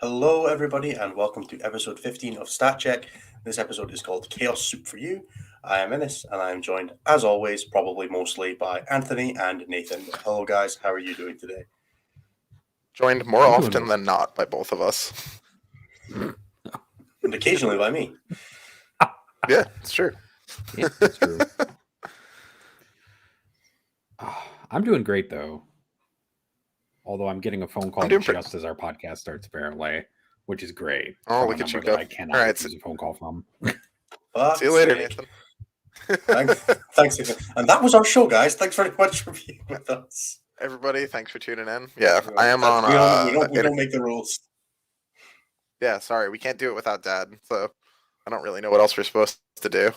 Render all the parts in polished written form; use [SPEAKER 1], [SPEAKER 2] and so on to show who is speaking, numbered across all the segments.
[SPEAKER 1] Hello, everybody, and welcome to episode 15 of Stat Check. This episode is called Chaos Soup for You. I am Ennis, and I am joined, as always, probably mostly by Anthony and Nathan. Hello, guys. How are you doing today?
[SPEAKER 2] Joined more often than not by both of us.
[SPEAKER 1] And occasionally by me.
[SPEAKER 2] Yeah, it's true.
[SPEAKER 3] Yeah, it's true. I'm doing great, though. Although I'm getting a phone call just as our podcast starts, apparently, which is great.
[SPEAKER 2] Oh, look at you go!
[SPEAKER 3] I cannot refuse a phone call from.
[SPEAKER 2] See you later, Nathan.
[SPEAKER 1] Thanks, Nathan. And that was our show, guys. Thanks very much for being with us.
[SPEAKER 2] Everybody, thanks for tuning in. Yeah, I am on.
[SPEAKER 1] We don't make the rules.
[SPEAKER 2] Yeah, sorry, we can't do it without Dad. So I don't really know what else we're supposed to do.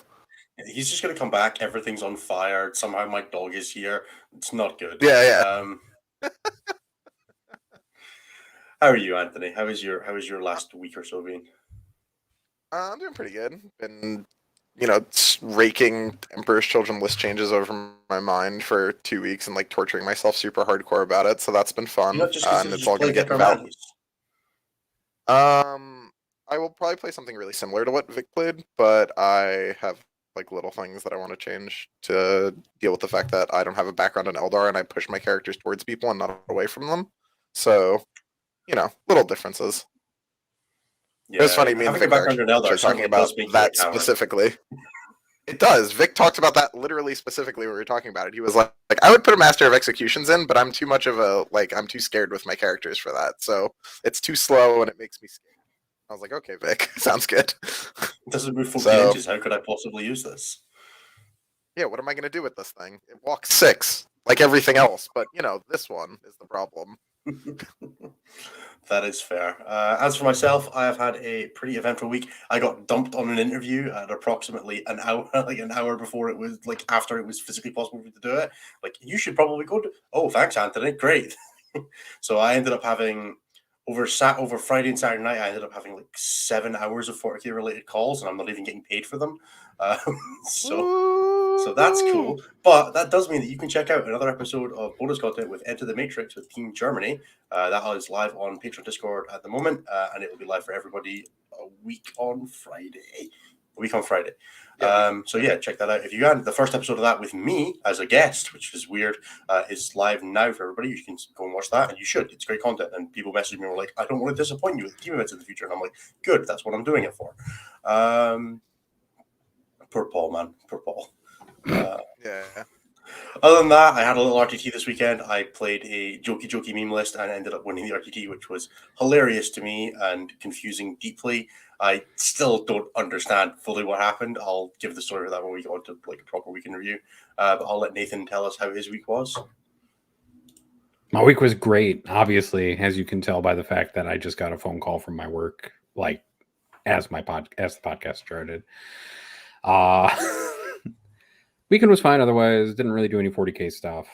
[SPEAKER 1] He's just gonna come back. Everything's on fire. Somehow my dog is here. It's not good.
[SPEAKER 2] Yeah.
[SPEAKER 1] How are you, Anthony? How is your last week or so been?
[SPEAKER 2] I'm doing pretty good. Been, raking Emperor's Children list changes over my mind for 2 weeks and torturing myself super hardcore about it. So that's been fun.
[SPEAKER 1] And
[SPEAKER 2] it's all gonna get about. I will probably play something really similar to what Vic played, but I have little things that I want to change to deal with the fact that I don't have a background in Eldar and I push my characters towards people and not away from them. So, little differences. Yeah, it was funny, me and Vic are talking about that specifically. It does. Vic talked about that literally specifically when we were talking about it. He was like, I would put a Master of Executions in, but I'm too much of I'm too scared with my characters for that. So it's too slow and it makes me scared. I was like, okay, Vic, sounds good.
[SPEAKER 1] It doesn't move 14 inches. How could I possibly use this?
[SPEAKER 2] Yeah, what am I going to do with this thing? It walks 6, like everything else, but, this one is the problem.
[SPEAKER 1] That is fair. As for myself, I have had a pretty eventful week. I got dumped on an interview at approximately an hour, an hour before it was, after it was physically possible for me to do it. You should probably go to... Oh, thanks, Anthony. Great. So I ended up having... Over Friday and Saturday night, I ended up having 7 hours of 40K related calls, and I'm not even getting paid for them. So that's cool. But that does mean that you can check out another episode of bonus content with Enter the Matrix with Team Germany. That is live on Patreon Discord at the moment, and it will be live for everybody a week on Friday. So yeah, check that out. If you can, the first episode of that with me as a guest, which is weird, is live now for everybody. You can go and watch that, and you should. It's great content. And people message me and were like, I don't want to disappoint you with team events in the future. And I'm like, good, that's what I'm doing it for. Poor Paul, man. Poor Paul.
[SPEAKER 2] Yeah.
[SPEAKER 1] Other than that, I had a little RTT this weekend. I played a jokey meme list and ended up winning the RTT, which was hilarious to me and confusing deeply. I still don't understand fully what happened. I'll give the story of that when we go on to a proper weekend review. But I'll let Nathan tell us how his week was.
[SPEAKER 3] My week was great, obviously, as you can tell by the fact that I just got a phone call from my work, as the podcast started. Weekend was fine otherwise. Didn't really do any 40K stuff.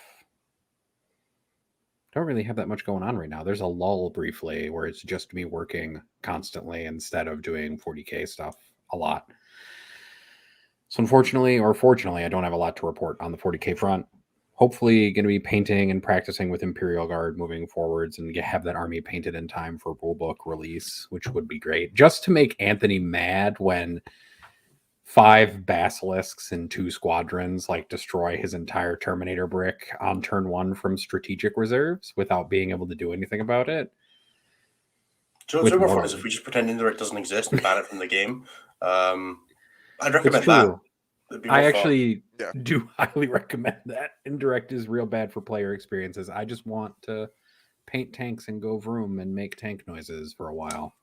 [SPEAKER 3] Don't really have that much going on right now. There's a lull briefly where it's just me working constantly instead of doing 40K stuff a lot. So unfortunately, or fortunately, I don't have a lot to report on the 40K front. Hopefully going to be painting and practicing with Imperial Guard moving forwards and have that army painted in time for rulebook release, which would be great. Just to make Anthony mad when 5 basilisks and 2 squadrons destroy his entire Terminator brick on turn 1 from strategic reserves without being able to do anything about it.
[SPEAKER 1] So what's more fun is if we just pretend Indirect doesn't exist and ban it from the game. I'd recommend that.
[SPEAKER 3] I actually do highly recommend that. Indirect is real bad for player experiences. I just want to paint tanks and go vroom and make tank noises for a while.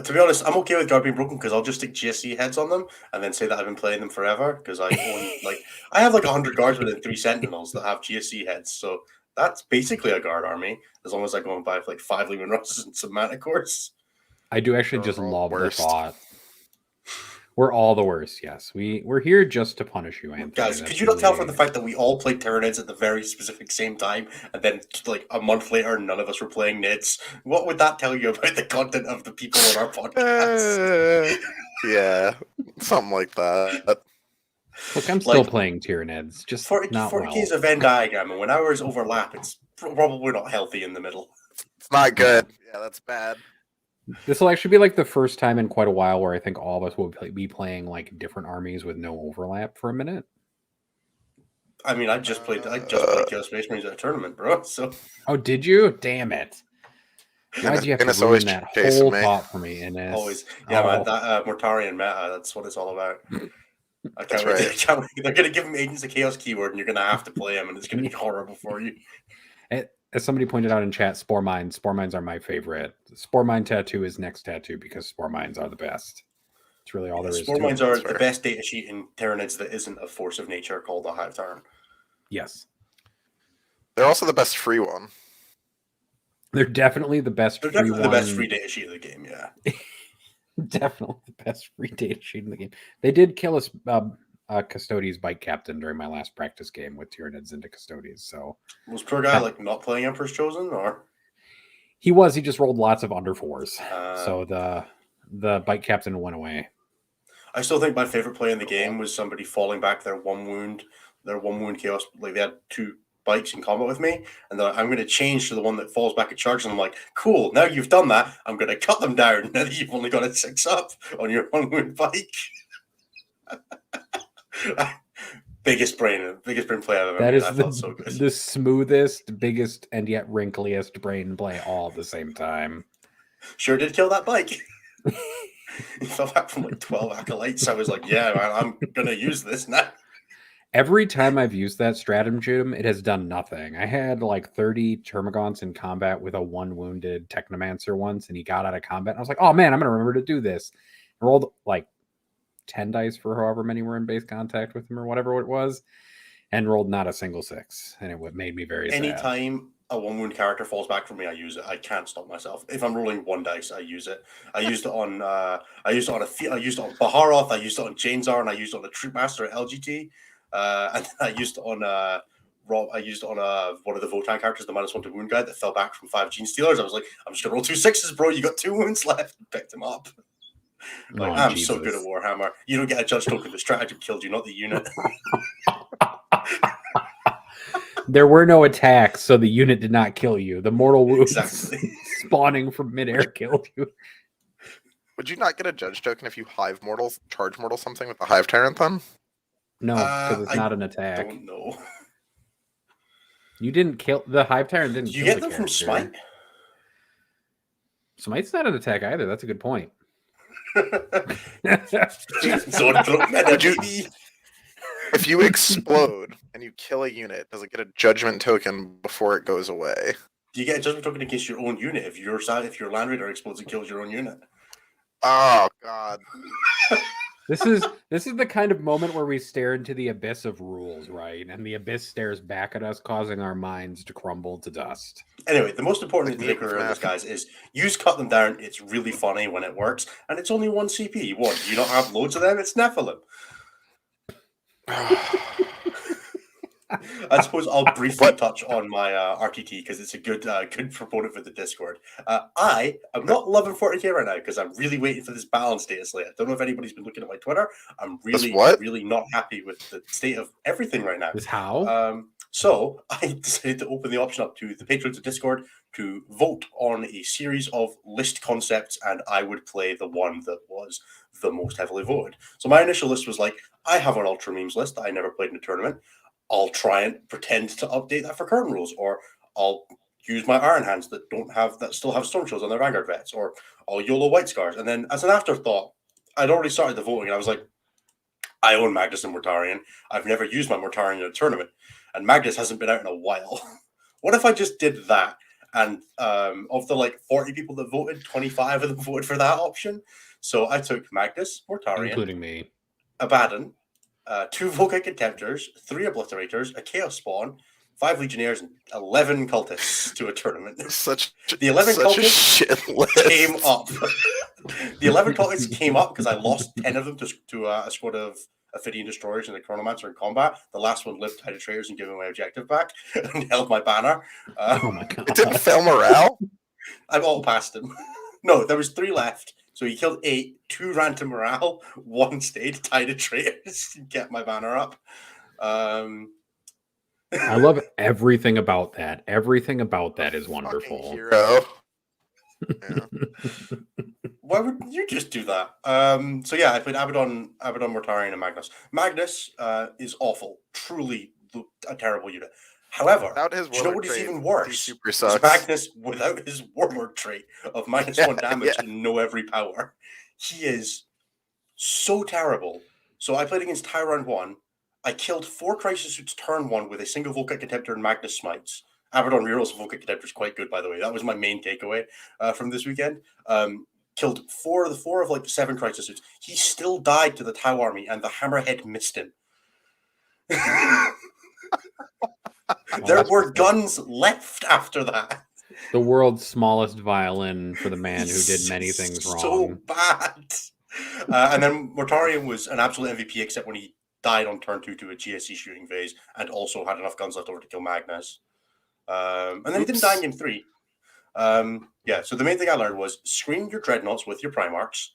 [SPEAKER 1] To be honest, I'm okay with guard being broken because I'll just stick GSC heads on them and then say that I've been playing them forever because I own I have 100 guards within 3 sentinels that have GSC heads, so that's basically a guard army as long as I go and buy 5 Leman Russes and some Manticores.
[SPEAKER 3] I do actually just love the thought. We're all the worst, yes. We're here just to punish you, Anthony.
[SPEAKER 1] Guys, could you not tell from the fact that we all played Tyranids at the very specific same time, and then a month later, none of us were playing Nids? What would that tell you about the content of the people on our podcast?
[SPEAKER 2] Yeah, something like that.
[SPEAKER 3] Look, I'm still playing Tyranids, just
[SPEAKER 1] 40K is a Venn diagram, and when ours overlap, it's probably not healthy in the middle.
[SPEAKER 2] It's not good. Yeah, that's bad.
[SPEAKER 3] This will actually be like the first time in quite a while where I think all of us will be playing like different armies with no overlap for a minute.
[SPEAKER 1] I mean, I just played Chaos Space Marines at a tournament, bro. So
[SPEAKER 3] Oh, did you? Damn it! Why'd you have to
[SPEAKER 2] Innes always
[SPEAKER 3] ruin that
[SPEAKER 2] chasing
[SPEAKER 3] whole
[SPEAKER 2] me.
[SPEAKER 3] thought for me, Innes?
[SPEAKER 1] always, yeah, man.
[SPEAKER 3] Oh.
[SPEAKER 1] That Mortarian meta, that's what it's all about. I can't
[SPEAKER 2] That's
[SPEAKER 1] wait.
[SPEAKER 2] right.
[SPEAKER 1] I can't wait. They're gonna give him Agents of Chaos keyword, and you're gonna have to play him, and it's gonna be horrible for you.
[SPEAKER 3] As somebody pointed out in chat, Spore Mines are my favorite. Spore Mine tattoo is next tattoo because Spore Mines are the best. It's really all there is
[SPEAKER 1] Spore
[SPEAKER 3] to
[SPEAKER 1] Mines
[SPEAKER 3] it.
[SPEAKER 1] are the best data sheet in Tyranids that isn't a force of nature called a Hive Tyrant.
[SPEAKER 3] Yes.
[SPEAKER 2] They're also the best free one.
[SPEAKER 3] They're definitely the best
[SPEAKER 1] They're
[SPEAKER 3] free
[SPEAKER 1] definitely
[SPEAKER 3] one.
[SPEAKER 1] the best free data sheet of the game, yeah.
[SPEAKER 3] Definitely the best free data sheet in the game. They did kill us Custodes Bike Captain during my last practice game with Tyranids into Custodes. So
[SPEAKER 1] was poor guy like not playing Emperor's Chosen, or
[SPEAKER 3] he just rolled lots of under fours. So the Bike Captain went away.
[SPEAKER 1] I still think my favorite play in the game was somebody falling back their one wound chaos. Like they had 2 bikes in combat with me, and they're like, I'm going to change to the one that falls back at charge. And I'm like, cool, now you've done that, I'm going to cut them down now that you've only got a 6 up on your 1 wound bike. biggest brain play I've ever
[SPEAKER 3] That
[SPEAKER 1] made.
[SPEAKER 3] is
[SPEAKER 1] I felt so good.
[SPEAKER 3] The smoothest, biggest, and yet wrinkliest brain play all at the same time.
[SPEAKER 1] Sure did kill that bike. He fell back from like 12 acolytes. I was like, yeah, man, I'm going to use this now.
[SPEAKER 3] Every time I've used that stratagem, it has done nothing. I had like 30 Termagants in combat with a 1 wounded Technomancer once, and he got out of combat. And I was like, oh man, I'm going to remember to do this. I rolled like 10 dice for however many were in base contact with him or whatever it was, and rolled not a single 6. And it made me very sad.
[SPEAKER 1] Anytime a 1 wound character falls back from me, I use it. I can't stop myself. If I'm rolling 1 dice, I use it. I used it on Baharoth, I used it on Janezar, and I used it on the Troopmaster at LGT. And I used it on one of the Votann characters, the -1 to wound guy that fell back from 5 Gene Stealers. I was like, I'm just gonna roll 2 6s, bro. You got 2 wounds left. Picked him up. Like, I'm
[SPEAKER 3] Jesus.
[SPEAKER 1] so good at Warhammer. You don't get a judge token. The stratagem killed you, not the unit.
[SPEAKER 3] There were no attacks, so the unit did not kill you. The mortal wounds spawning from midair killed you.
[SPEAKER 2] Would you not get a judge token if you charge mortal something with the Hive Tyrant then?
[SPEAKER 3] No, because it's not an attack.
[SPEAKER 1] I don't know.
[SPEAKER 3] You didn't kill the Hive Tyrant. Didn't
[SPEAKER 1] you
[SPEAKER 3] kill
[SPEAKER 1] get them
[SPEAKER 3] the
[SPEAKER 1] from Smite?
[SPEAKER 3] Smite's not an attack either. That's a good point.
[SPEAKER 2] If you explode and you kill a unit, does it get a judgment token before it goes away?
[SPEAKER 1] Do you get a judgment token against your own unit if your Land Raider explodes and kills your own unit?
[SPEAKER 2] Oh God.
[SPEAKER 3] This is the kind of moment where we stare into the abyss of rules, right? And the abyss stares back at us, causing our minds to crumble to dust.
[SPEAKER 1] Anyway, the most important thing for this, guys, is use cut them down. It's really funny when it works, and it's only 1 CP. What? Do you not have loads of them? It's Nephilim. I suppose I'll briefly touch on my RTT because it's a good proponent for the Discord. I am not loving 40k right now because I'm really waiting for this balance data slate. I don't know if anybody's been looking at my Twitter. I'm really not happy with the state of everything right now.
[SPEAKER 3] How?
[SPEAKER 1] So I decided to open the option up to the patrons of Discord to vote on a series of list concepts, and I would play the one that was the most heavily voted. So my initial list was like, I have an Ultra Memes list that I never played in a tournament. I'll try and pretend to update that for current rules, or I'll use my Iron Hands that still have Storm Shields on their Vanguard vets, or I'll YOLO White Scars. And then as an afterthought, I'd already started the voting, and I was like, I own Magnus and Mortarion. I've never used my Mortarion in a tournament, and Magnus hasn't been out in a while. What if I just did that? And of the like 40 people that voted, 25 of them voted for that option. So I took Magnus, Mortarion,
[SPEAKER 3] including me,
[SPEAKER 1] Abaddon, 2 Volkite Contemptors, 3 Obliterators, a Chaos Spawn, 5 Legionnaires, and 11 Cultists to a tournament. The 11 Cultists came up. The 11 Cultists came up because I lost 10 of them to a squad of Ophidian Destroyers and a Chronomancer in combat. The last one lived Tide Traders and gave me my objective back and held my banner.
[SPEAKER 3] Oh my God.
[SPEAKER 2] It didn't fail morale?
[SPEAKER 1] I've all passed him. No, there was 3 left. So he killed 8, 2 ran to morale, 1 stayed, tied a traitors, and get my banner up.
[SPEAKER 3] I love everything about that. Everything about that is wonderful.
[SPEAKER 2] Hero. Yeah.
[SPEAKER 1] Why would you just do that? So yeah, I played Abaddon, Mortarion, and Magnus. Magnus is awful, truly a terrible unit. However,
[SPEAKER 2] Without his
[SPEAKER 1] do you know
[SPEAKER 2] warlord
[SPEAKER 1] what is
[SPEAKER 2] trait,
[SPEAKER 1] even
[SPEAKER 2] he
[SPEAKER 1] worse?
[SPEAKER 2] super
[SPEAKER 1] Is
[SPEAKER 2] sucks.
[SPEAKER 1] Magnus without his warlord trait of minus
[SPEAKER 2] Yeah,
[SPEAKER 1] 1 damage
[SPEAKER 2] yeah.
[SPEAKER 1] and no every power. He is so terrible. So I played against Tyrant 1. I killed 4 Crisis Suits turn 1 with a single Volkite Contemptor and Magnus Smites. Abaddon rerolls Volkite Contemptor is quite good, by the way. That was my main takeaway from this weekend. Killed 4 of like the 7 Crisis Suits. He still died to the Tau army, and the Hammerhead missed him. There were guns left after that.
[SPEAKER 3] The world's smallest violin for the man who did many things
[SPEAKER 1] So
[SPEAKER 3] wrong.
[SPEAKER 1] bad. And then Mortarion was an absolute MVP, except when he died on turn 2 to a GSC shooting phase, and also had enough guns left over to kill Magnus. And then he didn't die in game 3. Yeah, so the main thing I learned was screen your dreadnoughts with your Primarchs.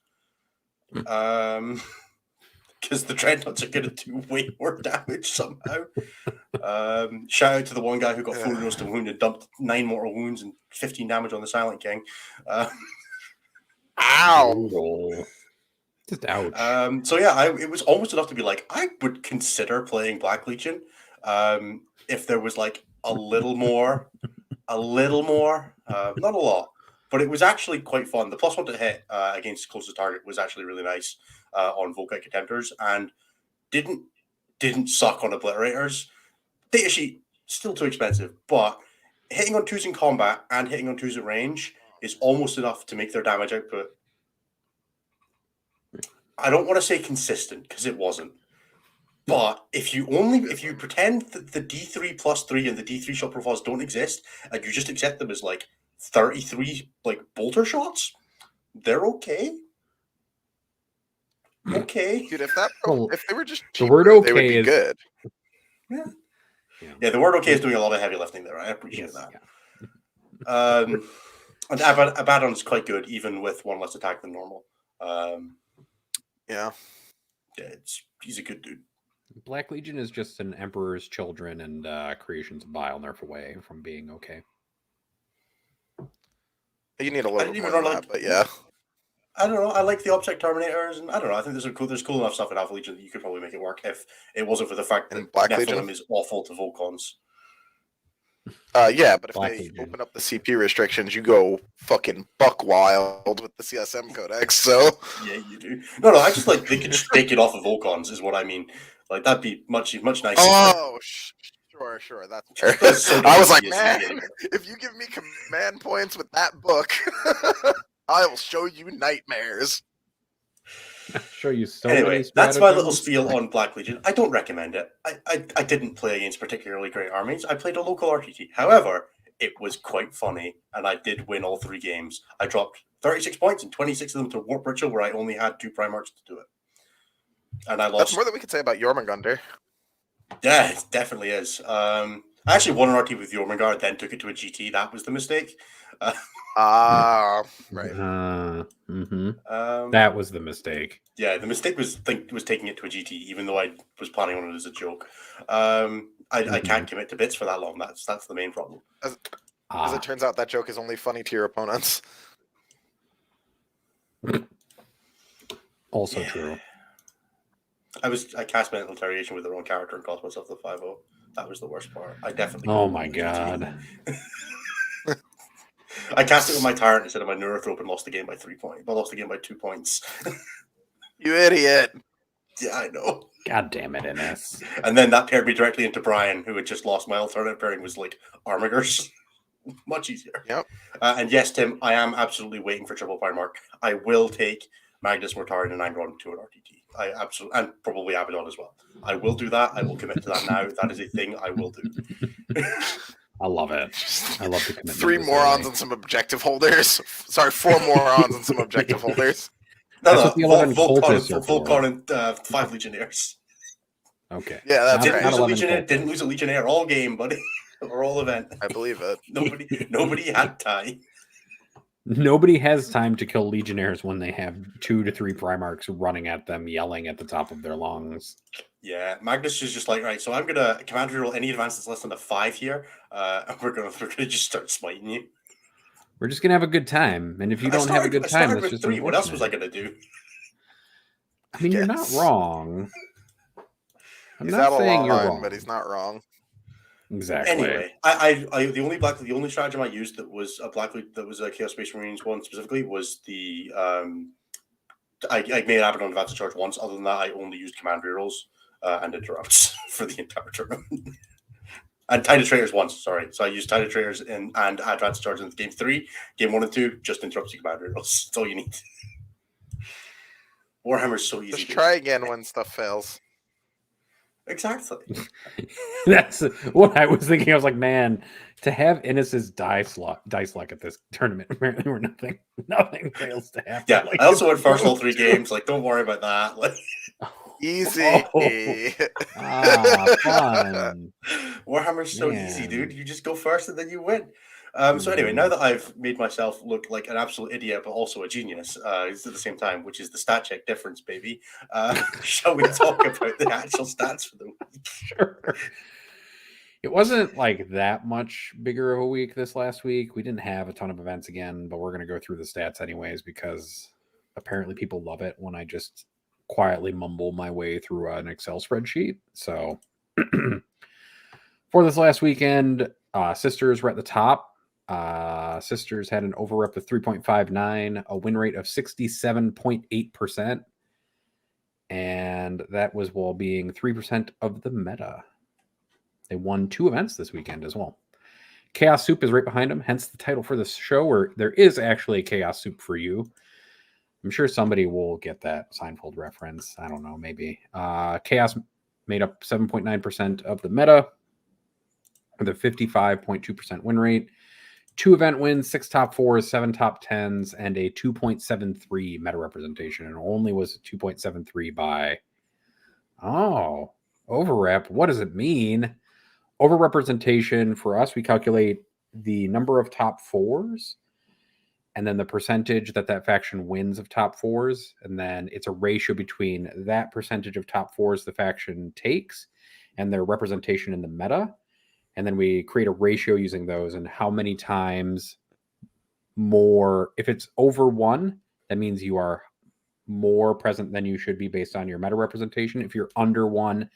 [SPEAKER 1] Because the dreadnoughts are going to do way more damage somehow. Shout out to the one guy who got full roast wound and dumped 9 mortal wounds and 15 damage on the Silent King.
[SPEAKER 2] Ow!
[SPEAKER 3] Brutal. Just ouch.
[SPEAKER 1] So yeah, it was almost enough to be like, I would consider playing Black Legion if there was like a little more, not a lot, but it was actually quite fun. The +1 to hit against closest target was actually really nice on Volkite Contemptors, and didn't suck on Obliterators. Data sheet still too expensive, but hitting on 2s in combat and hitting on 2s at range is almost enough to make their damage output. I don't want to say consistent because it wasn't. But if you pretend that the D3 plus 3 and the D3 shot profiles don't exist, and you just accept them as like 33 like bolter shots, they're okay. Okay.
[SPEAKER 2] Dude, if they were just
[SPEAKER 3] the
[SPEAKER 2] cheaper,
[SPEAKER 3] word
[SPEAKER 2] they would
[SPEAKER 3] okay
[SPEAKER 2] be
[SPEAKER 3] is
[SPEAKER 2] good.
[SPEAKER 1] Yeah, the word okay is doing a lot of heavy lifting there. I appreciate that.
[SPEAKER 3] Yeah.
[SPEAKER 1] And Abaddon's quite good, even with 1 less attack than normal.
[SPEAKER 2] Yeah.
[SPEAKER 1] He's a good dude.
[SPEAKER 3] Black Legion is just an Emperor's Children and Creations of Bile nerf away from being okay.
[SPEAKER 2] You need a little
[SPEAKER 1] didn't
[SPEAKER 2] more
[SPEAKER 1] even
[SPEAKER 2] than
[SPEAKER 1] know,
[SPEAKER 2] that, but yeah.
[SPEAKER 1] I don't know. I like the Object Terminators, and I don't know. I think there's cool enough stuff in Alpha Legion that you could probably make it work if it wasn't for the fact that
[SPEAKER 2] And Black
[SPEAKER 1] Nephilim
[SPEAKER 2] Legion?
[SPEAKER 1] is awful to Volcons.
[SPEAKER 2] Yeah, but if
[SPEAKER 3] Black
[SPEAKER 2] they
[SPEAKER 3] Legion.
[SPEAKER 2] open up the CP restrictions, you go fucking buck wild with the CSM codex. So
[SPEAKER 1] Yeah, you do. No, I just like they could just take it off of Volcons, is what I mean. Like that'd be much nicer.
[SPEAKER 2] oh, sure, that's fair.
[SPEAKER 1] So
[SPEAKER 2] I was
[SPEAKER 1] good
[SPEAKER 2] like,
[SPEAKER 1] CSC
[SPEAKER 2] man,
[SPEAKER 1] game.
[SPEAKER 2] if you give me command points with that book, I will show you nightmares.
[SPEAKER 3] Show you so
[SPEAKER 1] Anyway,
[SPEAKER 3] many
[SPEAKER 1] that's my little
[SPEAKER 3] stratagems.
[SPEAKER 1] spiel on Black Legion. I don't recommend it. I didn't play against particularly great armies. I played a local RTT. However, it was quite funny, and I did win all 3 games. I dropped 36 points and 26 of them to Warp Ritual, where I only had 2 Primarchs to do it. And I lost.
[SPEAKER 2] That's more than we could say about Jormungandr.
[SPEAKER 1] Yeah, it definitely is. I actually won an RT with Jormungandr, then took it to a GT. That was the mistake.
[SPEAKER 2] Ah, right.
[SPEAKER 3] That was the mistake.
[SPEAKER 1] Yeah, the mistake was taking it to a GT, even though I was planning on it as a joke. I can't commit to bits for that long. That's the main problem.
[SPEAKER 2] As it turns out, that joke is only funny to your opponents.
[SPEAKER 3] Also true.
[SPEAKER 1] I cast Mental Variation with the wrong character and cost myself the 5-0. That was the worst part. I definitely.
[SPEAKER 3] Oh my god.
[SPEAKER 1] I cast it with my Tyrant instead of my Neurothrope and lost the game by 3 points. I lost the game by 2 points.
[SPEAKER 2] You idiot.
[SPEAKER 1] Yeah, I know.
[SPEAKER 3] God damn it, NS.
[SPEAKER 1] And then that paired me directly into Brian, who had just lost my alternate pairing, was like Armigers. Much easier.
[SPEAKER 2] Yep.
[SPEAKER 1] And yes, Tim, I am absolutely waiting for triple Primarch. I will take Magnus, Mortarion, and Angron to an RTT. I absolutely, and probably Abaddon as well. I will do that. I will commit to that now. That is a thing I will do.
[SPEAKER 3] I love it. I love the commitment.
[SPEAKER 2] 3 morons and some objective holders. Sorry, 4 morons and some objective holders.
[SPEAKER 3] That's what the 11 cultists are for.
[SPEAKER 1] Volcon and 5 Legionnaires.
[SPEAKER 3] Okay.
[SPEAKER 2] Yeah, that's
[SPEAKER 1] Didn't
[SPEAKER 2] right.
[SPEAKER 1] lose a Legionnaire. Didn't lose a Legionnaire all game, buddy, or all event.
[SPEAKER 2] I believe it.
[SPEAKER 1] Nobody had time.
[SPEAKER 3] Nobody has time to kill Legionnaires when they have 2 to 3 Primarchs running at them, yelling at the top of their lungs.
[SPEAKER 1] Yeah, Magnus is just like, right, so I'm gonna command reroll any advance that's less than a 5 here, and we're gonna just start smiting you.
[SPEAKER 3] We're just gonna have a good time, and if you don't have a good
[SPEAKER 1] I
[SPEAKER 3] time,
[SPEAKER 1] started
[SPEAKER 3] that's
[SPEAKER 1] with
[SPEAKER 3] just
[SPEAKER 1] 3. What else was I
[SPEAKER 3] unfortunate.
[SPEAKER 1] going to do?
[SPEAKER 3] I mean, you're not
[SPEAKER 2] Yes.
[SPEAKER 3] wrong. I'm
[SPEAKER 2] He's
[SPEAKER 3] not
[SPEAKER 2] out of
[SPEAKER 3] saying you're
[SPEAKER 2] line,
[SPEAKER 3] wrong.
[SPEAKER 2] but he's not wrong.
[SPEAKER 3] Exactly.
[SPEAKER 1] Anyway, the only stratagem I used that was a that was a Chaos Space Marines one specifically was the I made Abaddon Advanced Charge once. Other than that, I only used command rerolls and interrupts for the entire tournament. And Tidal Traitors once, sorry. So I used Tidal Traitors and Advanced Charge in game 3, game 1 and 2, just interrupts your command rerolls. That's all you need. Warhammer's so easy.
[SPEAKER 2] Just try again when stuff fails.
[SPEAKER 1] Exactly.
[SPEAKER 3] That's what I was thinking. I was like, man, to have Innis's dice luck at this tournament, apparently where nothing fails to happen.
[SPEAKER 1] Yeah,
[SPEAKER 3] Like,
[SPEAKER 1] I also went first all 3 games. Like, don't worry about that. Like,
[SPEAKER 2] Easy.
[SPEAKER 3] Fun.
[SPEAKER 1] Warhammer's so easy,
[SPEAKER 3] Man.
[SPEAKER 1] dude. You just go first and then you win. So anyway, now that I've made myself look like an absolute idiot, but also a genius, at the same time, which is the stat check difference, baby. Shall we talk about the actual stats for the week?
[SPEAKER 3] Sure. It wasn't like that much bigger of a week this last week. We didn't have a ton of events again, but we're going to go through the stats anyways because apparently people love it when I just quietly mumble my way through an Excel spreadsheet. So for this last weekend, Sisters were at the top. Sisters had an over rep of 3.59, a win rate of 67.8%, and that was while being 3% of the meta. They won 2 events this weekend as well. Chaos Soup is right behind them, hence the title for this show, where there is actually a Chaos Soup for you. I'm sure somebody will get that Seinfeld reference. I don't know, maybe. Chaos made up 7.9% of the meta with a 55.2% win rate. 2 event wins, 6 top 4s, 7 top 10s, and a 2.73 meta representation. And only was 2.73 by... Oh, overrep. What does it mean? Overrepresentation for us, we calculate the number of top 4s and then the percentage that faction wins of top 4s. And then it's a ratio between that percentage of top 4s the faction takes and their representation in the meta. And then we create a ratio using those and how many times more. If it's over 1, that means you are more present than you should be based on your meta representation. If you're under 1,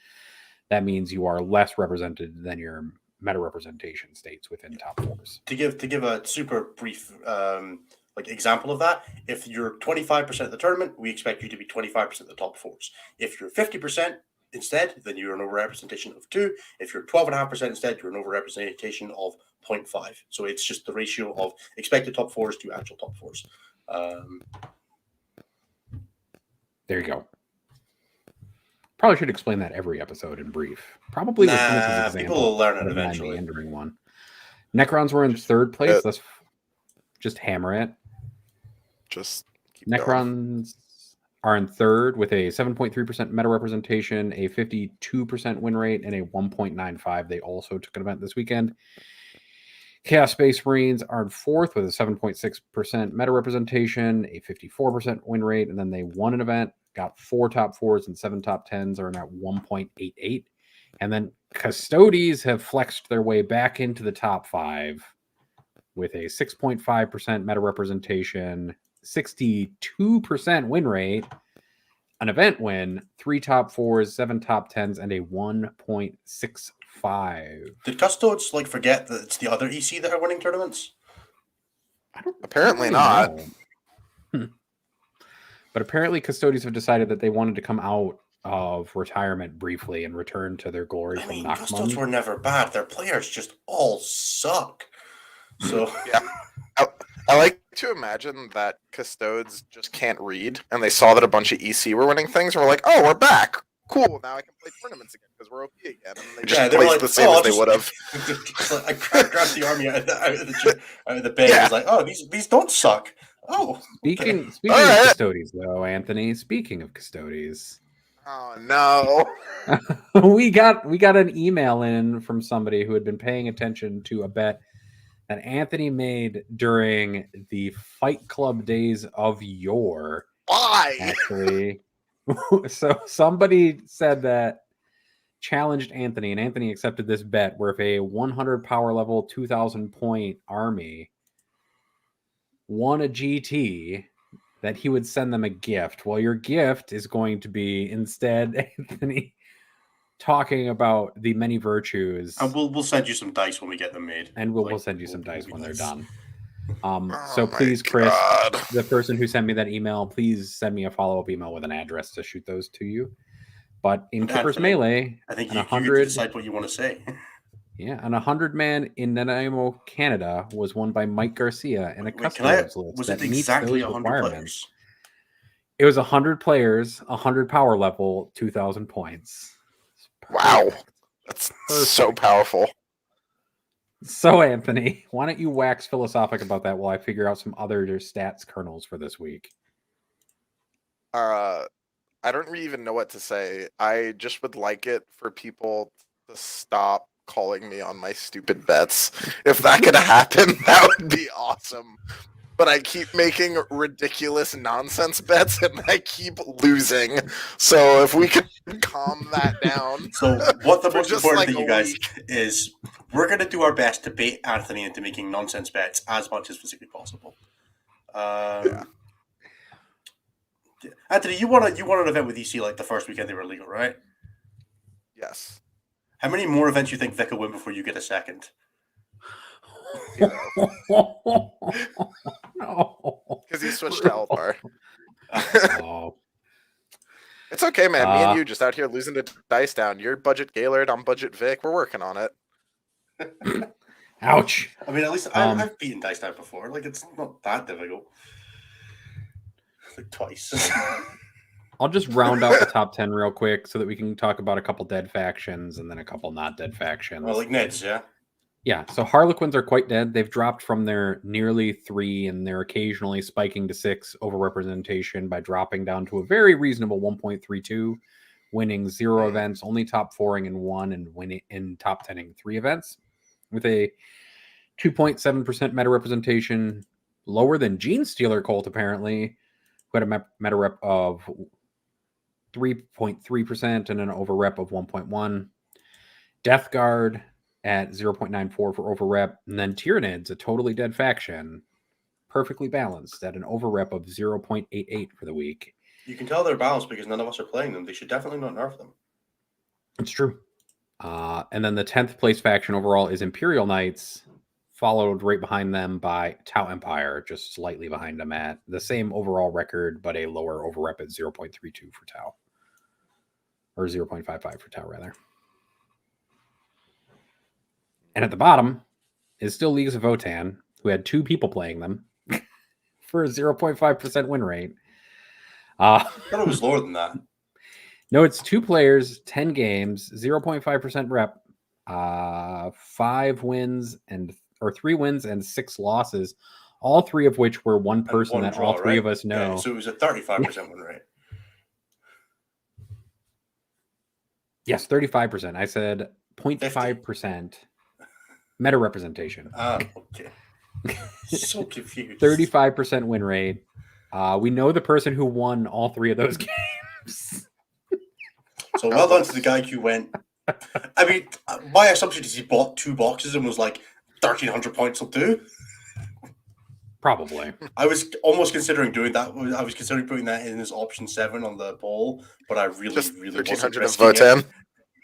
[SPEAKER 3] that means you are less represented than your meta representation states within top 4s.
[SPEAKER 1] To give a super brief example of that, if you're 25% of the tournament, we expect you to be 25% of the top 4s. If you're 50% instead, then you're an overrepresentation of 2. If you're 12.5% instead, you're an overrepresentation of 0.5. So it's just the ratio of expected top 4s to actual top 4s.
[SPEAKER 3] There you go. Probably should explain that every episode in brief. Probably with Innis's example.
[SPEAKER 1] People will learn it eventually.
[SPEAKER 3] Meandering one. Necrons were in 3rd place. Let's just hammer it.
[SPEAKER 2] Just keep
[SPEAKER 3] Necrons
[SPEAKER 2] going.
[SPEAKER 3] are in 3rd with a 7.3% meta representation, a 52% win rate, and a 1.95. They also took an event this weekend. Chaos Space Marines are in 4th with a 7.6% meta representation, a 54% win rate, and then they won an event, got 4 top 4s and 7 top 10s, are at 1.88. And then Custodes have flexed their way back into the top 5 with a 6.5% meta representation, 62% win rate, an event win, 3 top 4s, 7 top 10s, and a 1.65.
[SPEAKER 1] Did Custodes forget that it's the other EC that are winning tournaments?
[SPEAKER 2] Apparently not.
[SPEAKER 3] But apparently Custodes have decided that they wanted to come out of retirement briefly and return to their glory from Noxmund.
[SPEAKER 1] Custodes were never bad. Their players just all suck. So
[SPEAKER 2] yeah. I like to imagine that Custodes just can't read, and they saw that a bunch of EC were winning things, and were like, "Oh, we're back! Cool! Now I can play tournaments again because we're OP again." And they just placed the same as they would have.
[SPEAKER 1] I grabbed the army out of the bay. Yeah. I was like, "Oh, these don't suck." Oh,
[SPEAKER 3] speaking of Custodes, though, Anthony. Speaking of Custodes.
[SPEAKER 2] Oh no!
[SPEAKER 3] we got an email in from somebody who had been paying attention to a bet that Anthony made during the Fight Club days of yore.
[SPEAKER 2] Why?
[SPEAKER 3] Actually, so somebody said that challenged Anthony, and Anthony accepted this bet where if a 100 power level, 2,000 point army won a GT, that he would send them a gift. Well, your gift is going to be instead, Anthony, talking about the many virtues.
[SPEAKER 1] And we'll send you some dice when we get them made.
[SPEAKER 3] And we'll send you some dice
[SPEAKER 1] be
[SPEAKER 3] when they're
[SPEAKER 1] nice.
[SPEAKER 3] done.
[SPEAKER 2] Oh
[SPEAKER 3] So
[SPEAKER 2] my
[SPEAKER 3] please, Chris,
[SPEAKER 2] God.
[SPEAKER 3] the person who sent me that email, please send me a follow-up email with an address to shoot those to you. But in
[SPEAKER 1] And
[SPEAKER 3] Kippers
[SPEAKER 1] Anthony,
[SPEAKER 3] Melee,
[SPEAKER 1] I think
[SPEAKER 3] an
[SPEAKER 1] you get to
[SPEAKER 3] 100,
[SPEAKER 1] decide what you want to say.
[SPEAKER 3] yeah, an 100-man in Nanaimo, Canada, was won by Mike Garcia in a
[SPEAKER 1] Wait,
[SPEAKER 3] customs list
[SPEAKER 1] was
[SPEAKER 3] that
[SPEAKER 1] it
[SPEAKER 3] meets
[SPEAKER 1] exactly
[SPEAKER 3] those
[SPEAKER 1] 100
[SPEAKER 3] requirements.
[SPEAKER 1] players?
[SPEAKER 3] It was 100 players, 100 power level, 2,000 points.
[SPEAKER 2] Wow. That's so
[SPEAKER 3] Perfect.
[SPEAKER 2] powerful.
[SPEAKER 3] So, Anthony, why don't you wax philosophic about that while I figure out some other stats kernels for this week?
[SPEAKER 2] I don't really even know what to say. I just would like it for people to stop calling me on my stupid bets. If that could happen, that would be awesome. But I keep making ridiculous nonsense bets and I keep losing. So if we could calm that down.
[SPEAKER 1] So what the
[SPEAKER 2] For
[SPEAKER 1] most
[SPEAKER 2] just
[SPEAKER 1] important
[SPEAKER 2] like
[SPEAKER 1] thing,
[SPEAKER 2] a
[SPEAKER 1] you guys,
[SPEAKER 2] week.
[SPEAKER 1] is we're going to do our best to bait Anthony into making nonsense bets as much as physically possible.
[SPEAKER 2] Yeah.
[SPEAKER 1] Anthony, you won an event with EC like the first weekend they were legal, right?
[SPEAKER 2] Yes.
[SPEAKER 1] How many more events you think Vic will win before you get a second?
[SPEAKER 3] No.
[SPEAKER 2] Because he switched to Eldar.
[SPEAKER 3] Oh.
[SPEAKER 2] It's okay, man. Me
[SPEAKER 3] Uh,
[SPEAKER 2] and you just out here losing the dice down. You're budget Gaylord, I'm budget Vic. We're working on it.
[SPEAKER 3] Ouch.
[SPEAKER 1] I mean, at least I've beaten Dice Down before. Like, it's not that difficult. Like, twice.
[SPEAKER 3] I'll just round out the top 10 real quick so that we can talk about a couple dead factions and then a couple not dead factions.
[SPEAKER 1] Well, like Ned's, yeah?
[SPEAKER 3] Yeah, so Harlequins are quite dead. They've dropped from their nearly 3 and they're occasionally spiking to 6 overrepresentation by dropping down to a very reasonable 1.32, winning 0 events, only top 4ing in 1 and winning in top 10ing 3 events, with a 2.7% meta representation, lower than Gene Stealer Colt apparently, who had a meta rep of 3.3% and an over rep of 1.1. Death Guard at 0.94 for over rep, and then Tyranids, a totally dead faction, perfectly balanced at an over rep of 0.88 for the week.
[SPEAKER 1] You can tell they're balanced because none of us are playing them. They should definitely not nerf them.
[SPEAKER 3] It's true. And then the 10th place faction overall is Imperial Knights, followed right behind them by Tau Empire, just slightly behind them at the same overall record, but a lower over rep at 0.32 for Tau. Or 0.55 for Tau, rather. And at the bottom is still Leagues of Votan, who had 2 people playing them for a 0.5% win rate.
[SPEAKER 1] I thought it was lower than that.
[SPEAKER 3] No, it's 2 players, 10 games, 0.5% rep, 3 wins and 6 losses, all 3 of which were one person that all 3 of us know.
[SPEAKER 1] Yeah, so it was a 35% win rate.
[SPEAKER 3] Yes, 35%. I said 0.5% meta representation.
[SPEAKER 1] Okay. So confused.
[SPEAKER 3] 35% win rate. We know the person who won all 3 of those games.
[SPEAKER 1] So well done to the guy who went. I mean, my assumption is he bought 2 boxes and was like 1,300 points will do.
[SPEAKER 3] Probably.
[SPEAKER 1] I was almost considering doing that. I was considering putting that in as option 7 on the poll, but I really wasn't
[SPEAKER 2] 1,300 of
[SPEAKER 1] risking
[SPEAKER 2] Votan.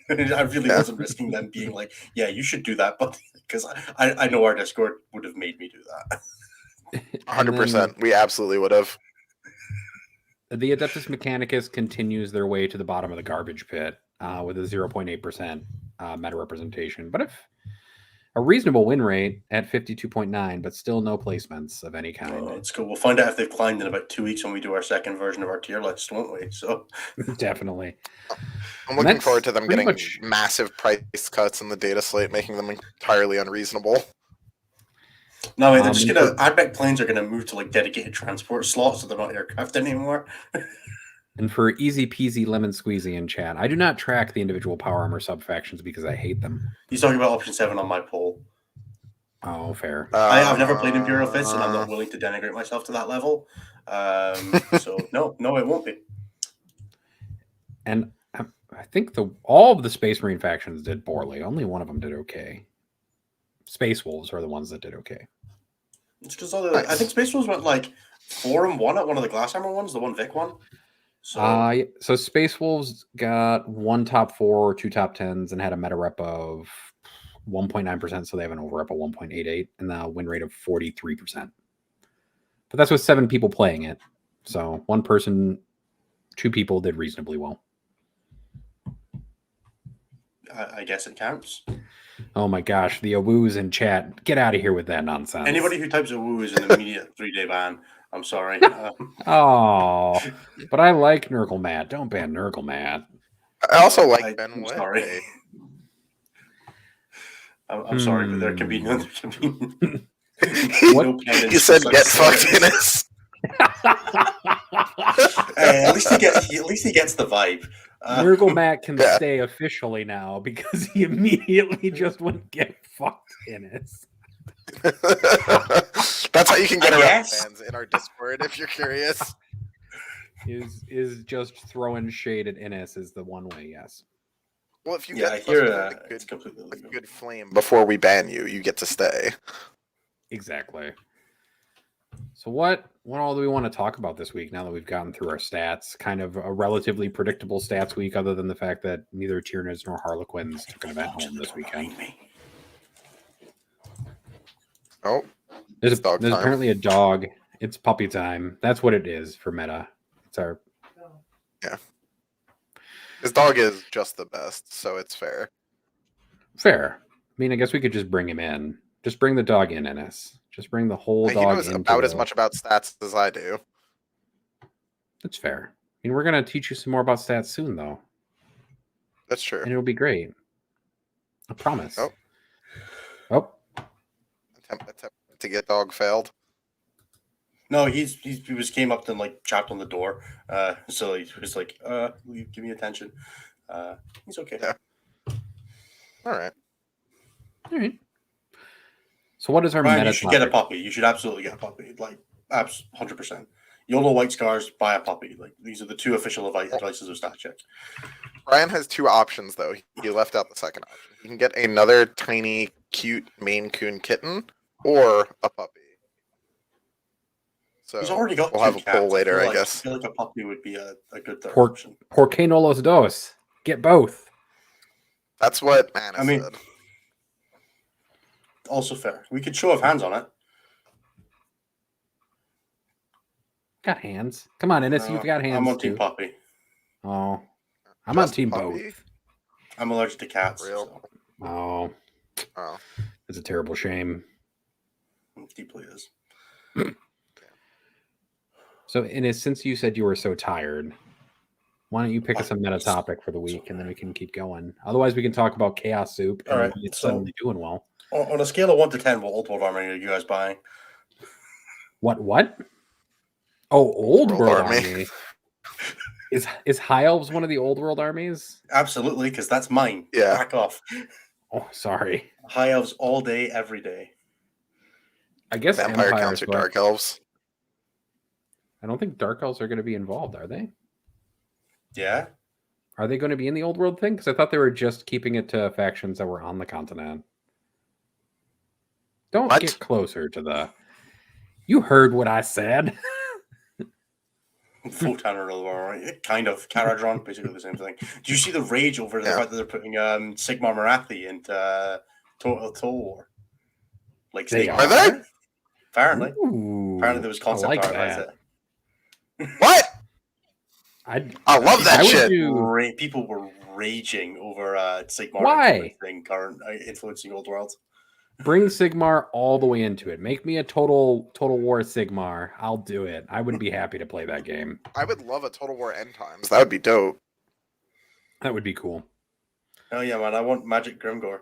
[SPEAKER 1] it. I really wasn't risking them being like, yeah, you should do that, but because I know our Discord would have made me do that.
[SPEAKER 2] 100%. We absolutely would have.
[SPEAKER 3] The Adeptus Mechanicus continues their way to the bottom of the garbage pit with a 0.8% meta representation. But if a reasonable win rate at 52.9, but still no placements of any kind.
[SPEAKER 1] It's cool. We'll find out if they've climbed in about 2 weeks when we do our second version of our tier list, won't we? So
[SPEAKER 3] Definitely.
[SPEAKER 2] I'm looking forward to them getting massive price cuts in the data slate, making them entirely unreasonable.
[SPEAKER 1] No, they're just gonna. I bet planes are gonna move to like dedicated transport slots, so they're not aircraft anymore.
[SPEAKER 3] And for easy peasy lemon squeezy in chat, I do not track the individual power armor sub factions because I hate them.
[SPEAKER 1] He's talking about option 7 on my poll.
[SPEAKER 3] Oh, fair.
[SPEAKER 1] I've never played Imperial Fist, and I'm not willing to denigrate myself to that level. So no, it won't be.
[SPEAKER 3] And I think all of the Space Marine factions did poorly. Only one of them did okay. Space Wolves are the ones that did okay.
[SPEAKER 1] It's because I think Space Wolves went like 4-1 at one of the Glasshammer ones, the one Vic one.
[SPEAKER 3] So Space Wolves got 1 top 4, 2 top 10s, and had a meta rep of 1.9%, so they have an over rep of 1.88 and a win rate of 43%. But that's with 7 people playing it. So 1 person, 2 people did reasonably well.
[SPEAKER 1] I guess it counts.
[SPEAKER 3] Oh my gosh, the awoos in chat. Get out of here with that nonsense.
[SPEAKER 1] Anybody who types awoo is an immediate 3-day ban. I'm sorry.
[SPEAKER 3] Oh, but I like Nurgle Matt. Don't ban Nurgle Matt.
[SPEAKER 2] I also like Ben
[SPEAKER 1] I'm
[SPEAKER 2] Witt.
[SPEAKER 1] sorry. I'm sorry, but there can be no.
[SPEAKER 2] What? You said get fucked, Innes.
[SPEAKER 1] At least he gets the vibe.
[SPEAKER 3] Nurgle Matt can stay officially now because he immediately just went get fucked in it.
[SPEAKER 2] That's how you can get around fans in our Discord if you're curious.
[SPEAKER 3] Is just throwing shade at Innes is the one way, yes.
[SPEAKER 2] Well, if you get a good flame before we ban you, you get to stay.
[SPEAKER 3] Exactly. So what all do we want to talk about this week now that we've gotten through our stats? Kind of a relatively predictable stats week, other than the fact that neither Tyranids nor Harlequins took an event home this weekend.
[SPEAKER 2] Oh,
[SPEAKER 3] there's apparently a dog. It's puppy time. That's what it is for meta. It's our
[SPEAKER 2] His dog is just the best, so it's fair.
[SPEAKER 3] Fair. I mean, I guess we could just bring him in. Just bring the dog in, Ennis. Just bring the whole dog in. He knows
[SPEAKER 2] about as much about stats as I do.
[SPEAKER 3] That's fair. I mean, we're going to teach you some more about stats soon, though.
[SPEAKER 2] That's true.
[SPEAKER 3] And it'll be great. I promise.
[SPEAKER 2] Oh. Attempt to get dog failed.
[SPEAKER 1] No, he came up and like chopped on the door. So he was like, will you give me attention? He's okay.
[SPEAKER 2] Yeah. All right.
[SPEAKER 3] So what is our
[SPEAKER 1] Ryan,
[SPEAKER 3] meta?
[SPEAKER 1] You should get a puppy. You should absolutely get a puppy. Like 100%. YOLO White Scars, buy a puppy. Like these are the 2 official advices of Stat Check.
[SPEAKER 2] Ryan has 2 options though. He left out the second option. You can get another tiny, cute Maine Coon kitten or a puppy. So
[SPEAKER 1] he's already got
[SPEAKER 2] we'll have a poll later, I guess.
[SPEAKER 1] I feel like a puppy would be a good third option.
[SPEAKER 3] Por que no los dos? Get both.
[SPEAKER 2] That's what Anna said.
[SPEAKER 1] Also fair. We could show of hands on it.
[SPEAKER 3] Got hands. Come on, Ennis. You've got hands.
[SPEAKER 1] I'm on
[SPEAKER 3] too.
[SPEAKER 1] Team Puppy.
[SPEAKER 3] Oh. I'm on Team Both.
[SPEAKER 1] I'm allergic to cats.
[SPEAKER 2] Real?
[SPEAKER 3] So. Oh. It's a terrible shame.
[SPEAKER 1] It deeply is.
[SPEAKER 3] So, Ennis, since you said you were so tired, why don't you pick us a meta topic for the week, and then we can keep going. Otherwise, we can talk about Chaos Soup.
[SPEAKER 1] All right.
[SPEAKER 3] It's suddenly doing well.
[SPEAKER 1] On a scale of 1 to 10, what Old World army are you guys buying?
[SPEAKER 3] What? Oh, Old World army. Is High Elves one of the Old World armies?
[SPEAKER 1] Absolutely, because that's mine.
[SPEAKER 2] Yeah.
[SPEAKER 1] Back off.
[SPEAKER 3] Oh, sorry.
[SPEAKER 1] High Elves all day, every day.
[SPEAKER 3] I guess
[SPEAKER 2] Vampire counts are Dark Elves.
[SPEAKER 3] I don't think Dark Elves are going to be involved, are they?
[SPEAKER 1] Yeah.
[SPEAKER 3] Are they going to be in the Old World thing? Because I thought they were just keeping it to factions that were on the continent. Don't get closer to the... You heard what I said.
[SPEAKER 1] Photon or kind of. Caradron, basically the same thing. Do you see the rage over the fact that they're putting Sigmar Marathi into Total War? Like
[SPEAKER 2] they are they?
[SPEAKER 1] Apparently.
[SPEAKER 3] Ooh,
[SPEAKER 1] apparently there was concept
[SPEAKER 3] like
[SPEAKER 1] art
[SPEAKER 3] that.
[SPEAKER 1] about it.
[SPEAKER 2] What? I love that shit.
[SPEAKER 1] People were raging over
[SPEAKER 3] Sigmar
[SPEAKER 1] influencing Old Worlds.
[SPEAKER 3] Bring Sigmar all the way into it. Make me a Total War Sigmar. I'll do it. I would be happy to play that game.
[SPEAKER 2] I would love a Total War End Times. That would be dope.
[SPEAKER 3] That would be cool.
[SPEAKER 1] Oh yeah, man! I want Magic Grimgore.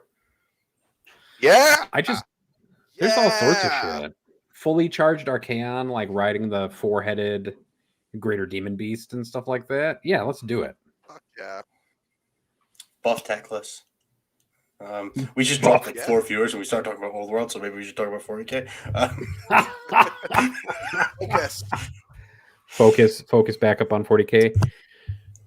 [SPEAKER 2] Yeah,
[SPEAKER 3] there's all sorts of shit. Fully charged Archaon, like riding the 4-headed Greater Demon Beast and stuff like that. Yeah, let's do it.
[SPEAKER 2] Fuck yeah.
[SPEAKER 1] Buff Techless. We just dropped like 4 viewers and we started talking about Old World, so maybe we should talk about 40k.
[SPEAKER 3] Focus back up on 40k. Do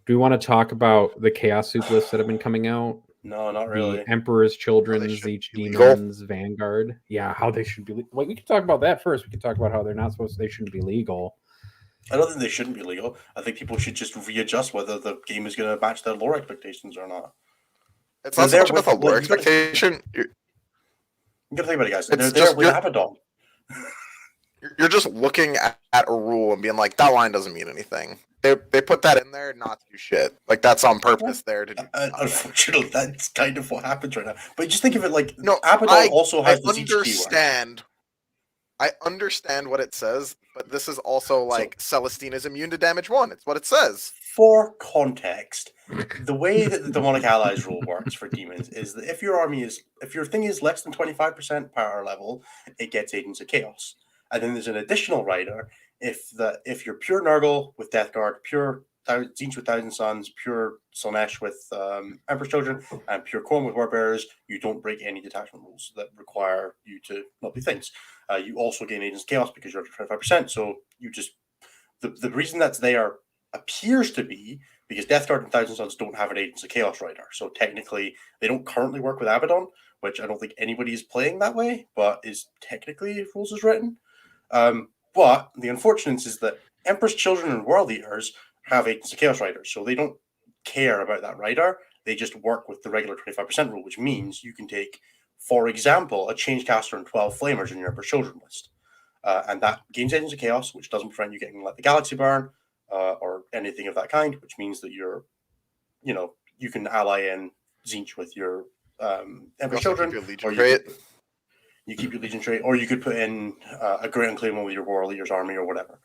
[SPEAKER 3] we want to talk about the Chaos Soup lists that have been coming out?
[SPEAKER 1] No, not
[SPEAKER 3] The
[SPEAKER 1] really.
[SPEAKER 3] Emperor's Children,
[SPEAKER 2] should
[SPEAKER 3] Zeech
[SPEAKER 2] be legal.
[SPEAKER 3] Demons, Vanguard. Yeah, how they should be. Wait, we can talk about that first. We can talk about how they're not supposed to. They shouldn't be legal.
[SPEAKER 1] I don't think they shouldn't be legal. I think people should just readjust whether the game is going to match their lore expectations or not.
[SPEAKER 2] It's
[SPEAKER 1] They're
[SPEAKER 2] not so
[SPEAKER 1] there
[SPEAKER 2] much about
[SPEAKER 1] with-
[SPEAKER 2] the lore
[SPEAKER 1] like, you gotta-
[SPEAKER 2] expectation.
[SPEAKER 1] You got to think about it, guys.
[SPEAKER 2] It's
[SPEAKER 1] They're there
[SPEAKER 2] just-
[SPEAKER 1] with
[SPEAKER 2] you're-
[SPEAKER 1] Abaddon.
[SPEAKER 2] You're just looking at a rule and being like, that line doesn't mean anything. They put that in there not to do shit. Like that's on purpose there to do.
[SPEAKER 1] Unfortunately, that's kind of what happens right now. But just think of it like
[SPEAKER 2] No,
[SPEAKER 1] Abaddon also
[SPEAKER 2] I
[SPEAKER 1] has the Zeech keyword.
[SPEAKER 2] understand. I understand what it says, but this is also like Celestine is immune to damage 1. It's what it says.
[SPEAKER 1] For context, the way that the Demonic Allies rule works for demons is that if your thing is less than 25% power level, it gets Agents of Chaos. And then there's an additional rider if you're pure Nurgle with Death Guard, pure Tzeentch with Thousand Suns, pure Slaanesh with Emperor's Children, and pure Khorne with Warbearers, you don't break any detachment rules that require you to not do things. You also gain Agents of Chaos because you're up to 25%. So you just the reason that's there appears to be because Death Guard and Thousand Suns don't have an Agents of Chaos rider. So technically, they don't currently work with Abaddon, which I don't think anybody is playing that way, but is technically rules is written. But the unfortunate is that Emperor's Children and World Eaters have Agents of Chaos riders, so they don't care about that rider. They just work with the regular 25% rule, which means you can take, for example, a Changecaster and 12 Flamers in your Emperor's Children list. And that gains Agents of Chaos, which doesn't prevent you getting like the Galaxy Burn or anything of that kind, which means that you can ally in Tzeentch with your Emperor's Children. You keep your Legion trait, or you could put in a Great Unclaimable with your War Leader's army or whatever.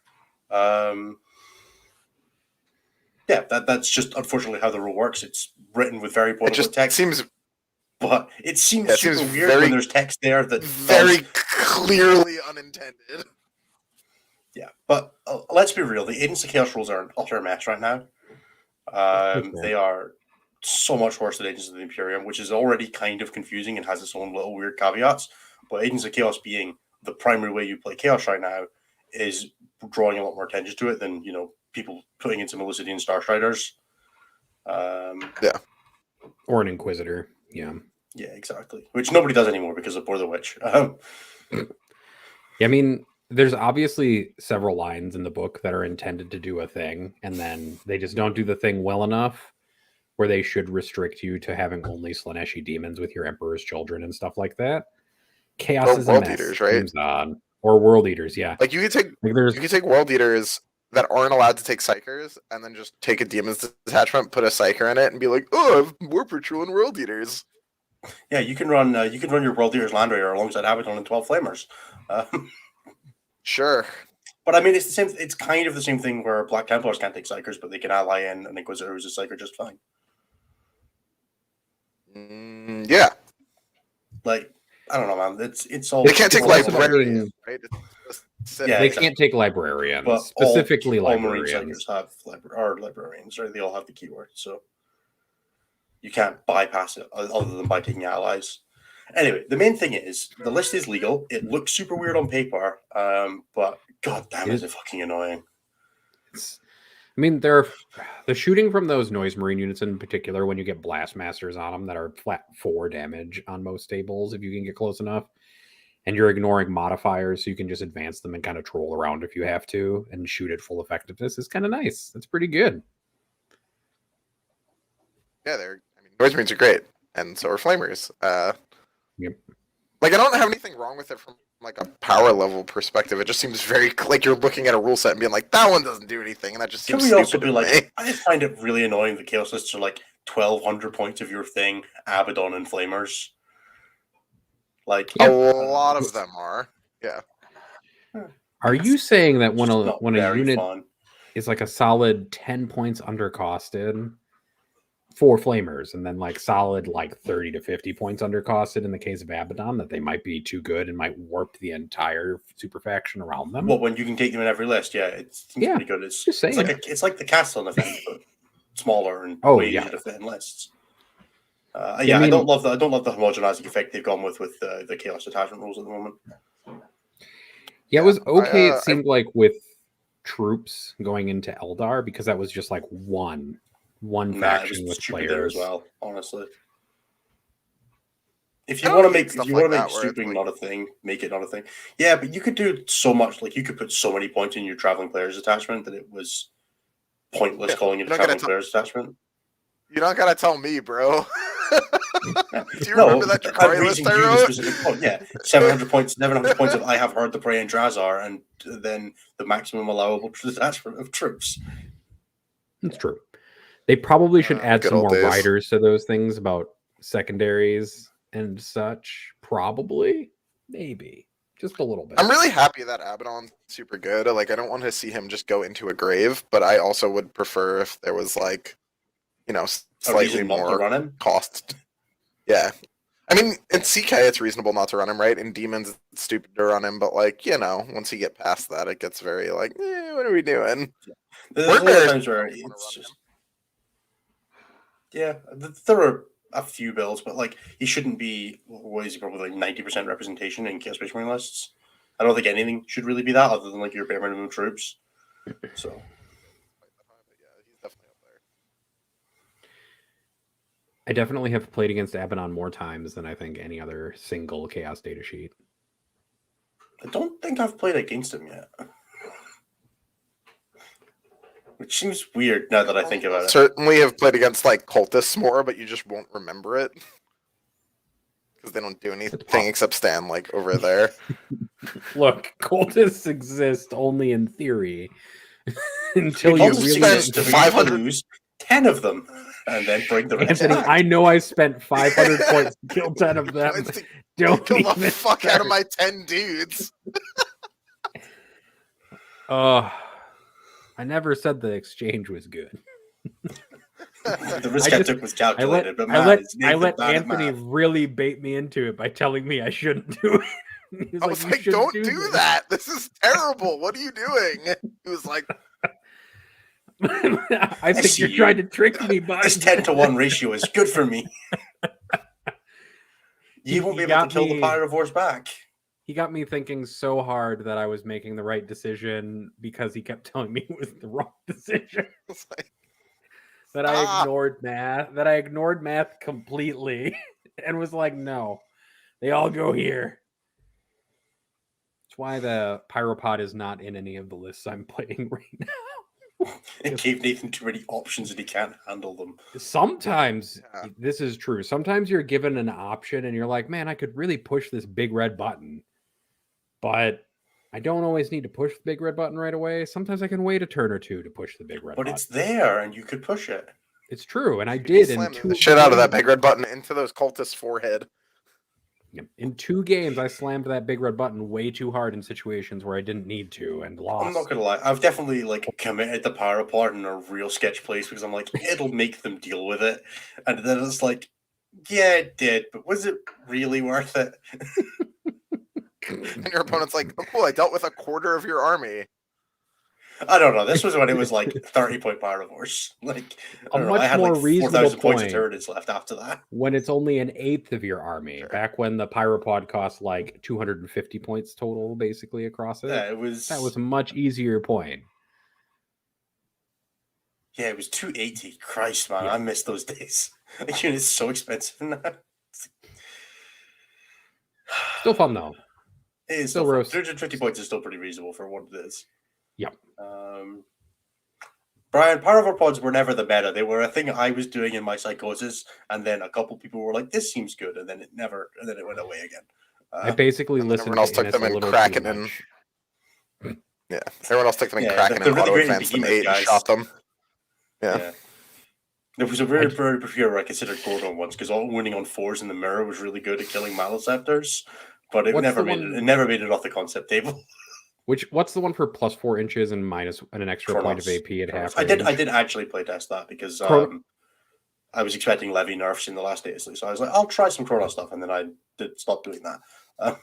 [SPEAKER 1] That's just unfortunately how the rule works. It's written with very boilerplate text. But it seems super weird when there's text there that
[SPEAKER 2] very clearly unintended.
[SPEAKER 1] Yeah, but let's be real. The Agents of Chaos rules are an utter mess right now. They are so much worse than Agents of the Imperium, which is already kind of confusing and has its own little weird caveats. But Agents of Chaos being the primary way you play Chaos right now is drawing a lot more attention to it than people putting in some Elicidian Starstriders.
[SPEAKER 3] Or an Inquisitor. Yeah,
[SPEAKER 1] exactly. Which nobody does anymore because of Bore the Witch.
[SPEAKER 3] I mean, there's obviously several lines in the book that are intended to do a thing, and then they just don't do the thing well enough where they should restrict you to having only Slaaneshi demons with your Emperor's Children and stuff like that. Chaos is a
[SPEAKER 2] World
[SPEAKER 3] mess.
[SPEAKER 2] Eaters, right?
[SPEAKER 3] Or World Eaters, yeah.
[SPEAKER 2] Like you could take World Eaters that aren't allowed to take Psychers, and then just take a Demon's Detachment, put a Psyker in it, and be like, "Oh, I have War Patrol and World Eaters."
[SPEAKER 1] Yeah, you can run your World Eaters Land Raider alongside Abaddon and 12 Flamers.
[SPEAKER 2] Sure,
[SPEAKER 1] but I mean, it's the same. It's kind of the same thing where Black Templars can't take Psychers, but they can ally in an Inquisitor who's a Psyker just fine.
[SPEAKER 2] Yeah.
[SPEAKER 1] Like, I don't know, man. It's all.
[SPEAKER 2] They can't take librarians, right?
[SPEAKER 3] They can't take librarians, but specifically
[SPEAKER 1] all Marine
[SPEAKER 3] librarians.
[SPEAKER 1] Psychers have librarians, right? They all have the keyword, so you can't bypass it other than by taking allies. Anyway, the main thing is the list is legal. It looks super weird on paper, but god damn, is it fucking annoying.
[SPEAKER 3] I mean, the shooting from those Noise Marine units in particular, when you get Blast Masters on them that are flat 4 damage on most tables, if you can get close enough, and you're ignoring modifiers, so you can just advance them and kind of troll around if you have to and shoot at full effectiveness, is kind of nice. That's pretty good.
[SPEAKER 2] Yeah, Noise Marines are great, and so are Flamers.
[SPEAKER 3] Yep.
[SPEAKER 2] Like, I don't have anything wrong with it from like a power level perspective. It just seems very like you're looking at a rule set and being like, that one doesn't do anything, and that just seems
[SPEAKER 1] stupid. Can we also be like,
[SPEAKER 2] me.
[SPEAKER 1] I just find it really annoying that Chaos lists are like 1,200 points of your thing, Abaddon and Flamers. Like
[SPEAKER 2] a lot of them are. Yeah.
[SPEAKER 3] Are you saying that when a unit
[SPEAKER 1] fun.
[SPEAKER 3] is like a solid 10 points undercosted for Flamers, and then like solid like 30 to 50 points undercosted in the case of Abaddon, that they might be too good and might warp the entire super faction around them?
[SPEAKER 1] Well, when you can take them in every list, it seems pretty good. It's like the Castellan event, but smaller and way easier to fit in lists. I don't love the homogenizing effect they've gone with the Chaos Detachment rules at the moment.
[SPEAKER 3] Yeah, it was okay. It seemed like with troops going into Eldar, because that was just like one faction with players
[SPEAKER 1] as well. Honestly, If you
[SPEAKER 2] I
[SPEAKER 1] want to
[SPEAKER 2] don't hate
[SPEAKER 1] make if
[SPEAKER 2] stuff
[SPEAKER 1] you
[SPEAKER 2] like
[SPEAKER 1] want to
[SPEAKER 2] that
[SPEAKER 1] make
[SPEAKER 2] where it's
[SPEAKER 1] stooping
[SPEAKER 2] like-
[SPEAKER 1] not a thing, make it not a thing. Yeah, but you could do so much. Like you could put so many points in your traveling players attachment that it was pointless
[SPEAKER 2] Yeah,
[SPEAKER 1] calling it
[SPEAKER 2] you're
[SPEAKER 1] a
[SPEAKER 2] not gonna
[SPEAKER 1] traveling players attachment.
[SPEAKER 2] You're not gonna tell me, bro. Do you
[SPEAKER 1] No,
[SPEAKER 2] remember that
[SPEAKER 1] I'm
[SPEAKER 2] Drakari list
[SPEAKER 1] reading
[SPEAKER 2] I
[SPEAKER 1] you the
[SPEAKER 2] wrote?
[SPEAKER 1] specific point. Yeah, 700 points, 700 points of I have heard the prey and Drazar, and then the maximum allowable detachment of troops.
[SPEAKER 3] It's true. They probably should add
[SPEAKER 2] Good
[SPEAKER 3] some
[SPEAKER 2] old
[SPEAKER 3] more
[SPEAKER 2] days.
[SPEAKER 3] riders to those things about secondaries and such. Probably, maybe, just a little bit.
[SPEAKER 2] I'm really happy that Abaddon's super good. Like, I don't want to see him just go into a grave, but I also would prefer if there was like, you know,
[SPEAKER 1] A
[SPEAKER 2] slightly
[SPEAKER 1] reason not to
[SPEAKER 2] more
[SPEAKER 1] run him.
[SPEAKER 2] cost. Yeah. I mean, in CK, it's reasonable not to run him, right? In Demons, it's stupid to run him, but like, you know, once you get past that, it gets very like, what are we doing?
[SPEAKER 1] There's
[SPEAKER 2] Word
[SPEAKER 1] a lot of
[SPEAKER 2] Bears
[SPEAKER 1] times where
[SPEAKER 2] don't wanna
[SPEAKER 1] it's
[SPEAKER 2] run
[SPEAKER 1] just, yeah, there are a few builds, but like he shouldn't be. What is he, probably like 90% representation in Chaos Space Marine lists? I don't think anything should really be that other than like your bare minimum troops. So
[SPEAKER 2] Yeah, he's definitely up there.
[SPEAKER 3] I definitely have played against Abaddon more times than I think any other single Chaos data sheet.
[SPEAKER 1] I don't think I've played against him yet, which seems weird now that I think about it.
[SPEAKER 2] Certainly have played against like cultists more, but you just won't remember it because they don't do anything except stand like over there.
[SPEAKER 3] Look, cultists exist only in theory until
[SPEAKER 1] Cultists
[SPEAKER 3] you
[SPEAKER 2] also
[SPEAKER 3] really
[SPEAKER 2] spend
[SPEAKER 1] exist to
[SPEAKER 2] 500
[SPEAKER 1] lose 10 of them and then bring the rest
[SPEAKER 3] Anthony,
[SPEAKER 1] back.
[SPEAKER 3] I know I spent 500 points to kill 10 of them.
[SPEAKER 2] Points to
[SPEAKER 3] Don't
[SPEAKER 2] kill the
[SPEAKER 3] even
[SPEAKER 2] fuck out of
[SPEAKER 3] start.
[SPEAKER 2] my 10 dudes.
[SPEAKER 3] I never said the exchange was good.
[SPEAKER 1] The risk I took was calculated, but
[SPEAKER 3] I
[SPEAKER 1] man,
[SPEAKER 3] let Anthony really bait me into it by telling me I shouldn't do it. He's
[SPEAKER 2] I was
[SPEAKER 3] "You
[SPEAKER 2] like,
[SPEAKER 3] shouldn't
[SPEAKER 2] don't do
[SPEAKER 3] this."
[SPEAKER 2] that. This is terrible. What are you doing? He was like,
[SPEAKER 3] I think
[SPEAKER 1] see
[SPEAKER 3] you're
[SPEAKER 1] you.
[SPEAKER 3] trying to trick me, bud.
[SPEAKER 1] This 10-to-1 ratio is good for me. You won't be able to
[SPEAKER 3] got
[SPEAKER 1] kill the
[SPEAKER 3] me-
[SPEAKER 1] Pyrovores back.
[SPEAKER 3] He got me thinking so hard that I was making the right decision because he kept telling me it was the wrong decision.
[SPEAKER 2] it's like
[SPEAKER 3] That I ignored math completely and was like, no, they all go here. That's why the Pyropod is not in any of the lists I'm playing right now.
[SPEAKER 1] It gave Nathan too many options and he can't handle them.
[SPEAKER 3] Sometimes
[SPEAKER 2] Yeah.
[SPEAKER 3] this is true. Sometimes you're given an option and you're like, man, I could really push this big red button, but I don't always need to push the big red button right away. Sometimes I can wait a turn or two to push the big red
[SPEAKER 1] But
[SPEAKER 3] button.
[SPEAKER 1] it's there and you could push it.
[SPEAKER 3] It's true, and I
[SPEAKER 2] you
[SPEAKER 3] did in
[SPEAKER 2] slammed
[SPEAKER 3] two
[SPEAKER 2] the shit out of that
[SPEAKER 3] games.
[SPEAKER 2] big red button into those cultists' forehead.
[SPEAKER 3] In 2 games, I slammed that big red button way too hard in situations where I didn't need to and lost.
[SPEAKER 1] I'm not gonna lie, I've definitely like committed the Pyropod in a real sketch place because I'm like, it'll make them deal with it. And then it's like, yeah, it did, but was it really worth it?
[SPEAKER 2] And your opponent's like, oh cool, I dealt with a quarter of your army.
[SPEAKER 1] I don't know. This was when it was like 30-point Pyrovores. Like
[SPEAKER 3] A
[SPEAKER 1] I don't know, I
[SPEAKER 3] much
[SPEAKER 1] had
[SPEAKER 3] more
[SPEAKER 1] like
[SPEAKER 3] reasonable
[SPEAKER 1] 4,000 points of
[SPEAKER 3] point.
[SPEAKER 1] turrets left after that.
[SPEAKER 3] When it's only an eighth of your army, back when the Pyropod cost like 250 points total, basically across it.
[SPEAKER 1] Yeah, it was.
[SPEAKER 3] That was a much easier point.
[SPEAKER 1] Yeah, it was 280. Christ, man,
[SPEAKER 3] Yeah.
[SPEAKER 1] I miss those days. Like, it's so expensive now.
[SPEAKER 3] Still fun though.
[SPEAKER 1] It is
[SPEAKER 3] Still
[SPEAKER 1] still fun.
[SPEAKER 3] roast.
[SPEAKER 1] 350 points is still pretty reasonable for what it is.
[SPEAKER 3] Yep.
[SPEAKER 1] Brian, Pyrovore pods were never the meta. They were a thing I was doing in my psychosis, and then a couple people were like, "This seems good," and then it went away again.
[SPEAKER 3] I basically
[SPEAKER 2] and then
[SPEAKER 3] listened
[SPEAKER 2] everyone else
[SPEAKER 3] to
[SPEAKER 2] took
[SPEAKER 3] Innis
[SPEAKER 2] them
[SPEAKER 3] a
[SPEAKER 2] and
[SPEAKER 3] little
[SPEAKER 2] Kraken
[SPEAKER 3] too
[SPEAKER 2] and
[SPEAKER 3] much.
[SPEAKER 2] yeah, everyone else took them and
[SPEAKER 1] Yeah,
[SPEAKER 2] Kraken
[SPEAKER 1] the
[SPEAKER 2] and
[SPEAKER 1] really
[SPEAKER 2] auto
[SPEAKER 1] great
[SPEAKER 2] advanced them
[SPEAKER 1] behemoth
[SPEAKER 2] 8
[SPEAKER 1] guys.
[SPEAKER 2] and shot them. Yeah.
[SPEAKER 1] There was a very period where I considered Gordon once because all winning on 4s in the mirror was really good at killing Maliceptors, but it
[SPEAKER 3] What's
[SPEAKER 1] never
[SPEAKER 3] the
[SPEAKER 1] made
[SPEAKER 3] one-
[SPEAKER 1] it. It never made it off the concept table.
[SPEAKER 3] What's the one for +4 inches and minus and an extra point of
[SPEAKER 1] Chronos.
[SPEAKER 3] AP at half
[SPEAKER 1] I
[SPEAKER 3] range?
[SPEAKER 1] did actually play test that because
[SPEAKER 3] Chron-
[SPEAKER 1] I was expecting Levy nerfs in the last day, so I was like, I'll try some Chrono stuff, and then I did stop doing that.
[SPEAKER 2] Yeah,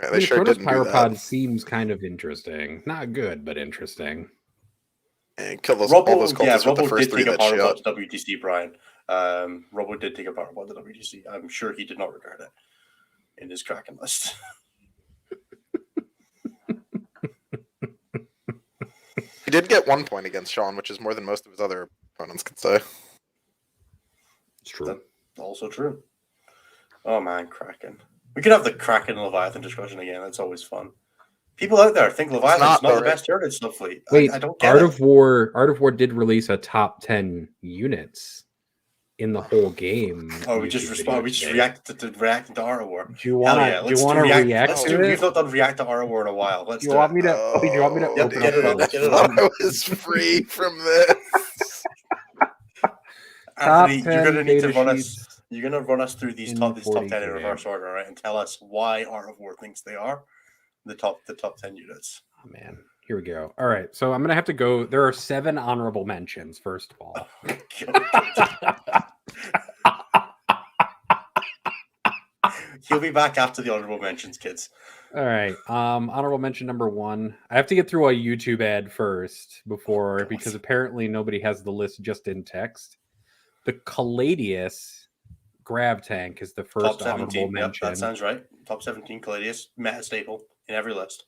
[SPEAKER 3] I
[SPEAKER 2] they
[SPEAKER 3] mean,
[SPEAKER 2] sure
[SPEAKER 3] Chronos
[SPEAKER 2] didn't do
[SPEAKER 3] Pyropod
[SPEAKER 2] that.
[SPEAKER 3] seems kind of interesting. Not good, but interesting.
[SPEAKER 2] And kill those all those
[SPEAKER 1] Robo, yeah,
[SPEAKER 2] cultists with the
[SPEAKER 1] Robo
[SPEAKER 2] first
[SPEAKER 1] did
[SPEAKER 2] 3
[SPEAKER 1] take a
[SPEAKER 2] that
[SPEAKER 1] power
[SPEAKER 2] shot.
[SPEAKER 1] pod to WTC, Brian. Robo did take a power pod to WTC. I'm sure he did not regret it in his Kraken list.
[SPEAKER 2] He did get 1 point against Sean, which is more than most of his other opponents could say.
[SPEAKER 3] It's true.
[SPEAKER 1] That's also true. Oh man, Kraken. We could have the Kraken and Leviathan discussion again. That's always fun. People out there think Leviathan's not the best turret in Snow Fleet.
[SPEAKER 3] Wait,
[SPEAKER 1] I don't get
[SPEAKER 3] Art
[SPEAKER 1] it.
[SPEAKER 3] of War did release a top 10 units in the whole game.
[SPEAKER 1] Oh, we just respond. We just reacted to reacting to Art of War.
[SPEAKER 3] Do you want to react
[SPEAKER 1] Let's
[SPEAKER 3] to
[SPEAKER 1] do.
[SPEAKER 3] it?
[SPEAKER 1] We've not done react to Art of War in a while. Let's
[SPEAKER 3] Do
[SPEAKER 1] do
[SPEAKER 3] you want
[SPEAKER 1] it.
[SPEAKER 3] me to? Do you want me to
[SPEAKER 2] Yep,
[SPEAKER 3] open
[SPEAKER 1] get
[SPEAKER 3] up
[SPEAKER 1] it on,
[SPEAKER 3] the
[SPEAKER 1] get it
[SPEAKER 2] I
[SPEAKER 1] on.
[SPEAKER 2] thought I was free from this.
[SPEAKER 1] Anthony,
[SPEAKER 3] 10
[SPEAKER 1] you're gonna need to
[SPEAKER 3] data
[SPEAKER 1] run us.
[SPEAKER 3] sheets
[SPEAKER 1] You're gonna run us through these
[SPEAKER 3] in
[SPEAKER 1] top 10 in
[SPEAKER 3] 40K.
[SPEAKER 1] reverse order, right? And tell us why Art of War thinks they are the top 10 units.
[SPEAKER 3] Oh man, here we go. All right, so I'm gonna have to go. There are 7 honorable mentions. First of all,
[SPEAKER 1] He'll be back after the honorable mentions, kids.
[SPEAKER 3] all right. Honorable mention number 1. I have to get through a YouTube ad first before because apparently nobody has the list just in text. The Caladius Grav Tank is the first
[SPEAKER 1] Top
[SPEAKER 3] honorable
[SPEAKER 1] 17. Yep,
[SPEAKER 3] mention.
[SPEAKER 1] that sounds right. Top 17 Caladius, meta staple in every list.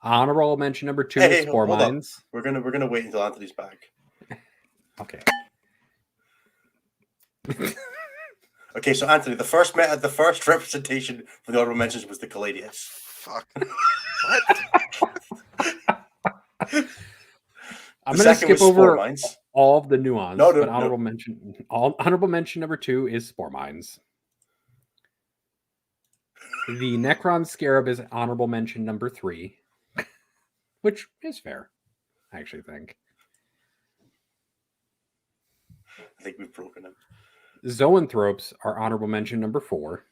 [SPEAKER 3] Honorable mention number 2
[SPEAKER 1] Hey,
[SPEAKER 3] is Spore
[SPEAKER 1] hold up.
[SPEAKER 3] Mines.
[SPEAKER 1] We're gonna wait until Anthony's back.
[SPEAKER 3] Okay.
[SPEAKER 1] Okay, so Anthony, the first representation for the honorable mentions was the Caladius.
[SPEAKER 2] Fuck. What?
[SPEAKER 3] I'm
[SPEAKER 1] The
[SPEAKER 3] going to
[SPEAKER 1] second
[SPEAKER 3] skip
[SPEAKER 1] was Spore
[SPEAKER 3] over
[SPEAKER 1] Mines.
[SPEAKER 3] all of the nuance,
[SPEAKER 1] No,
[SPEAKER 3] but
[SPEAKER 1] no.
[SPEAKER 3] honorable mention number 2 is Spore Mines. The Necron Scarab is honorable mention number 3, which is fair, I actually think.
[SPEAKER 1] I think we've broken him.
[SPEAKER 3] Zoanthropes are honorable mention number 4.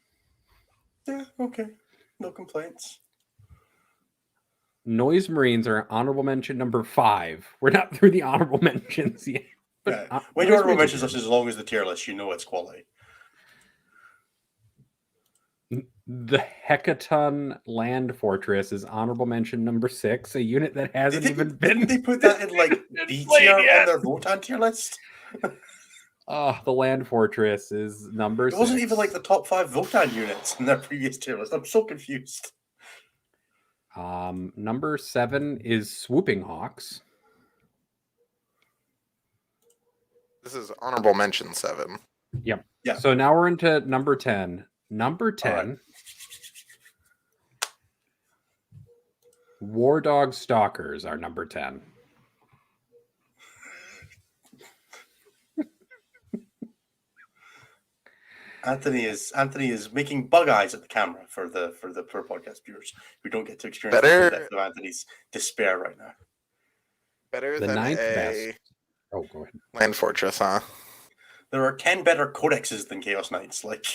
[SPEAKER 1] Yeah, okay. No complaints.
[SPEAKER 3] Noise Marines are honorable mention number 5. We're not through the honorable mentions yet. But,
[SPEAKER 1] Yeah. When you
[SPEAKER 3] Noise
[SPEAKER 1] honorable
[SPEAKER 3] Marines
[SPEAKER 1] mentions
[SPEAKER 3] are
[SPEAKER 1] us as long as the tier list, you know it's quality.
[SPEAKER 3] good. The Hecaton Land Fortress is honorable mention number 6, a unit that hasn't even been.
[SPEAKER 1] Didn't they put that in like B
[SPEAKER 3] played
[SPEAKER 1] tier
[SPEAKER 3] yet.
[SPEAKER 1] on their Votan tier list?
[SPEAKER 3] The Land Fortress is number 6.
[SPEAKER 1] It wasn't even like the top 5 Votan units in their previous tier list. I'm so confused.
[SPEAKER 3] Number 7 is Swooping Hawks.
[SPEAKER 2] This is honorable mention 7.
[SPEAKER 3] Yep.
[SPEAKER 1] Yeah.
[SPEAKER 3] So now we're into number 10. Number 10.
[SPEAKER 1] right.
[SPEAKER 3] War Dog Stalkers are number 10.
[SPEAKER 1] Anthony is making bug eyes at the camera for the per podcast viewers who don't get to experience
[SPEAKER 2] Better-
[SPEAKER 1] the depth of Anthony's despair right now.
[SPEAKER 2] Better
[SPEAKER 3] The
[SPEAKER 2] than
[SPEAKER 3] 9th
[SPEAKER 2] a
[SPEAKER 3] best. Oh, go ahead.
[SPEAKER 2] land fortress, huh?
[SPEAKER 1] There are 10 better codexes than Chaos Knights. Like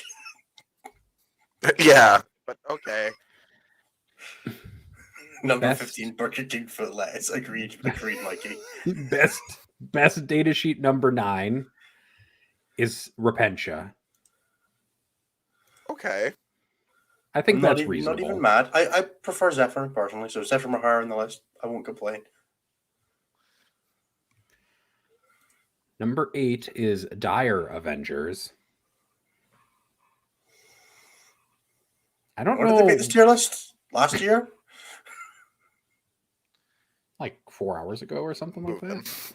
[SPEAKER 2] Yeah, but okay.
[SPEAKER 1] number
[SPEAKER 3] Best.
[SPEAKER 1] 15, Burger King Footless. Agreed, Mikey.
[SPEAKER 3] Best data sheet number 9 is Repentia.
[SPEAKER 2] Okay.
[SPEAKER 3] I think
[SPEAKER 1] I'm
[SPEAKER 3] that's
[SPEAKER 1] not
[SPEAKER 3] reasonable.
[SPEAKER 1] even mad. I prefer Zephyr personally, so Zephyr Mahar on the list. I won't complain.
[SPEAKER 3] Number 8 is Dire Avengers. I don't
[SPEAKER 1] When
[SPEAKER 3] know.
[SPEAKER 1] did they make this tier list? Last year?
[SPEAKER 3] Like 4 hours ago or something like
[SPEAKER 2] Moving.
[SPEAKER 3] that.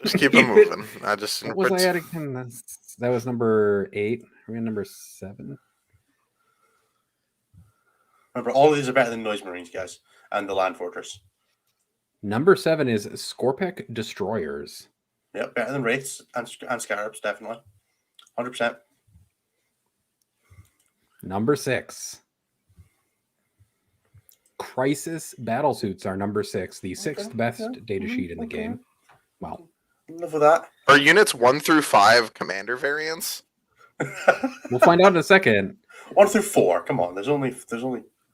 [SPEAKER 2] Just keep it moving. I just
[SPEAKER 3] What was I at again? That was number 8. Are we on number 7?
[SPEAKER 1] Remember, all of these are better than Noise Marines, guys, and the Land Fortress.
[SPEAKER 3] Number 7 is Scorpic Destroyers.
[SPEAKER 1] Yep, better than Wraiths and Scarabs, definitely. 100%.
[SPEAKER 3] Number 6. Crisis Battlesuits are number 6, the 6th best data sheet in the game. Well,
[SPEAKER 1] Enough of that.
[SPEAKER 2] Are units 1 through 5 commander variants?
[SPEAKER 3] we'll find out in a second.
[SPEAKER 1] 1 through 4. Come on, there's only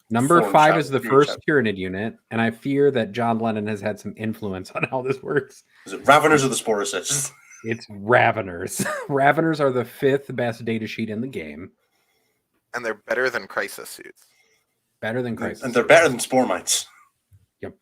[SPEAKER 3] Number
[SPEAKER 1] Form
[SPEAKER 3] 5
[SPEAKER 1] shout,
[SPEAKER 3] is the
[SPEAKER 1] fear
[SPEAKER 3] first
[SPEAKER 1] shout.
[SPEAKER 3] Tyranid unit, and I fear that John Lennon has had some influence on how this works.
[SPEAKER 1] Is it Raveners or the Sporocysts?
[SPEAKER 3] It's Raveners. Raveners are the 5th best data sheet in the game.
[SPEAKER 2] And they're better than crisis suits.
[SPEAKER 3] Better than Crisis.
[SPEAKER 1] And they're better than Spore Mites.
[SPEAKER 3] Yep.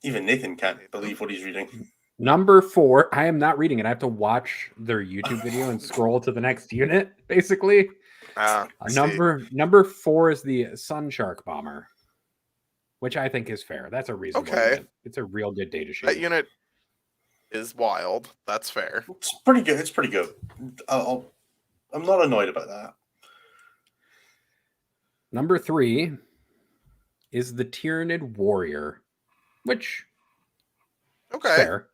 [SPEAKER 1] Even Nathan can't believe what he's reading.
[SPEAKER 3] Number 4, I am not reading it. I have to watch their YouTube video and scroll to the next unit, basically.
[SPEAKER 2] I see.
[SPEAKER 3] Number 4 is the Sun Shark Bomber. which I think is fair. That's a reasonable
[SPEAKER 2] Okay.
[SPEAKER 3] unit. It's a real good data sheet.
[SPEAKER 2] That unit is wild. That's fair.
[SPEAKER 1] It's pretty good. It's pretty good. I'm not annoyed about that.
[SPEAKER 3] Number 3 is the Tyrannid Warrior, which
[SPEAKER 2] Okay.
[SPEAKER 3] fair.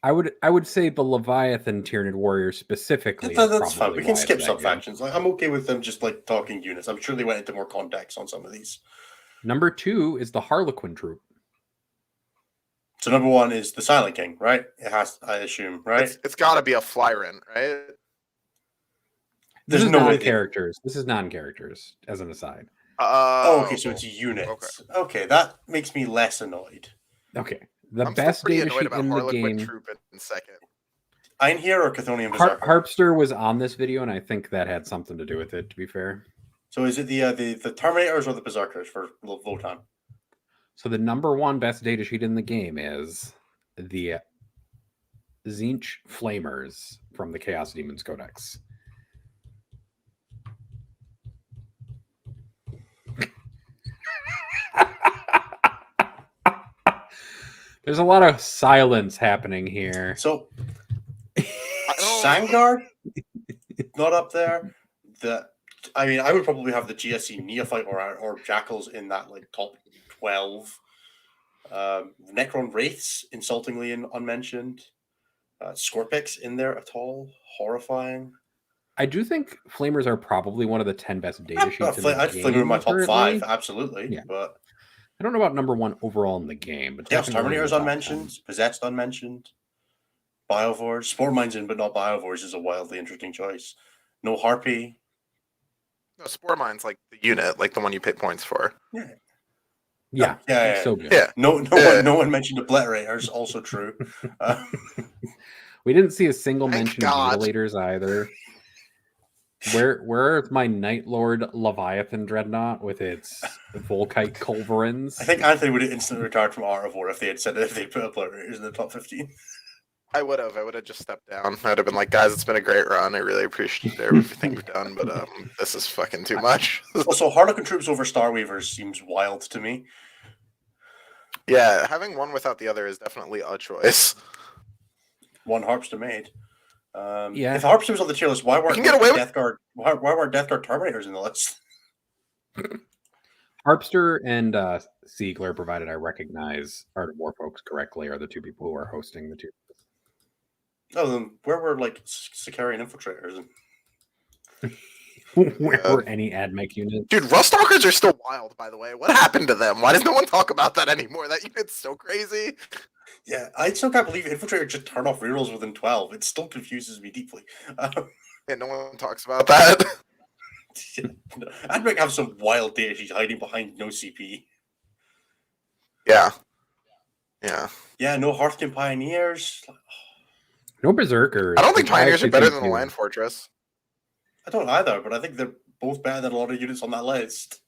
[SPEAKER 3] I would say the Leviathan Tyrannid Warrior specifically.
[SPEAKER 1] That's
[SPEAKER 3] is
[SPEAKER 1] fine.
[SPEAKER 3] probably
[SPEAKER 1] We can
[SPEAKER 3] why
[SPEAKER 1] skip
[SPEAKER 3] it's that
[SPEAKER 1] sub
[SPEAKER 3] good.
[SPEAKER 1] factions. Like, I'm okay with them just like talking units. I'm sure they went into more context on some of these.
[SPEAKER 3] Number 2 is the Harlequin Troop.
[SPEAKER 1] So number 1 is the Silent King, right? It has, I assume, right?
[SPEAKER 2] It's got to be a Flyrant, right?
[SPEAKER 3] This
[SPEAKER 1] There's
[SPEAKER 3] is
[SPEAKER 1] no way
[SPEAKER 3] non-characters. This is non-characters, as an aside.
[SPEAKER 1] Okay, so it's units. Okay, that makes me less annoyed.
[SPEAKER 3] Okay. The
[SPEAKER 2] I'm
[SPEAKER 3] best
[SPEAKER 2] still pretty
[SPEAKER 3] data
[SPEAKER 2] annoyed
[SPEAKER 3] sheet
[SPEAKER 2] about
[SPEAKER 3] in the
[SPEAKER 2] Harlequin
[SPEAKER 3] game.
[SPEAKER 2] Troop in second.
[SPEAKER 1] Einherjar or Chthonian Berserker?
[SPEAKER 3] Harpster was on this video, and I think that had something to do with it, to be fair.
[SPEAKER 1] So is it the Terminators or the Berserkers for Votan?
[SPEAKER 3] So the number 1 best data sheet in the game is the Tzeentch Flamers from the Chaos Demons Codex. There's a lot of silence happening here.
[SPEAKER 1] So Sangard not up there. I would probably have the GSC Neophyte or Jackals in that like top 12. Necron Wraiths insultingly unmentioned. Scorpix in there at all? Horrifying.
[SPEAKER 3] I do think Flamers are probably one of the 10 best data sheets in the
[SPEAKER 1] I'd
[SPEAKER 3] game.
[SPEAKER 1] Flamer in my top
[SPEAKER 3] currently.
[SPEAKER 1] 5, absolutely.
[SPEAKER 3] Yeah.
[SPEAKER 1] But
[SPEAKER 3] I don't know about number 1 overall in the game, but
[SPEAKER 1] Chaos
[SPEAKER 3] definitely in
[SPEAKER 1] Terminators
[SPEAKER 3] the top
[SPEAKER 1] unmentioned,
[SPEAKER 3] 10.
[SPEAKER 1] Possessed unmentioned, Biovores, Spore Mines in but not Biovores is a wildly interesting choice. No Harpy.
[SPEAKER 2] No, Spore Mine's like the unit, like the one you pay points for.
[SPEAKER 3] Yeah,
[SPEAKER 1] Yeah.
[SPEAKER 3] so good.
[SPEAKER 2] Yeah.
[SPEAKER 1] No one mentioned Obliterators, also true.
[SPEAKER 3] We didn't see a single
[SPEAKER 2] Thank
[SPEAKER 3] mention
[SPEAKER 2] God.
[SPEAKER 3] of Mutilators either. Where is my Night Lord Leviathan Dreadnought with its Volkite Culverins?
[SPEAKER 1] I think Anthony would have instantly retired from Art of War if they had said if they put Obliterators in the top 15.
[SPEAKER 2] I would have just stepped down. I'd have been like, guys, it's been a great run. I really appreciate everything you've done, but this is fucking too much.
[SPEAKER 1] Also, Harlequin Troops over Starweavers seems wild to me.
[SPEAKER 2] Yeah, having one without the other is definitely a choice.
[SPEAKER 1] One Harpster made.
[SPEAKER 3] Yeah.
[SPEAKER 1] If Harpster was on the tier list, why weren't
[SPEAKER 2] can get away with-
[SPEAKER 1] Death Guard? Why weren't Death Guard Terminators in the list?
[SPEAKER 3] Harpster and Siegler, provided I recognize Art of War folks correctly, are the 2 people who are hosting the 2.
[SPEAKER 1] Oh, then where were like Sicarian Infiltrators?
[SPEAKER 3] Where were any AdMech units?
[SPEAKER 2] Dude, Rustalkers are still wild, by the way. What happened to them? Why does no one talk about that anymore? That unit's so crazy.
[SPEAKER 1] Yeah, I still can't believe Infiltrator just turn off rerolls within 12. It still confuses me deeply.
[SPEAKER 2] Yeah, no one talks about that.
[SPEAKER 1] AdMech have some wild data sheets hiding behind no CP.
[SPEAKER 2] Yeah.
[SPEAKER 1] Yeah, no Hearthkin Pioneers.
[SPEAKER 3] No Berserkers.
[SPEAKER 2] I don't think
[SPEAKER 3] which I
[SPEAKER 2] Pioneers are
[SPEAKER 3] actually
[SPEAKER 2] better
[SPEAKER 3] think
[SPEAKER 2] than the
[SPEAKER 3] do.
[SPEAKER 2] Land Fortress.
[SPEAKER 1] I don't either, but I think they're both better than a lot of units on that list.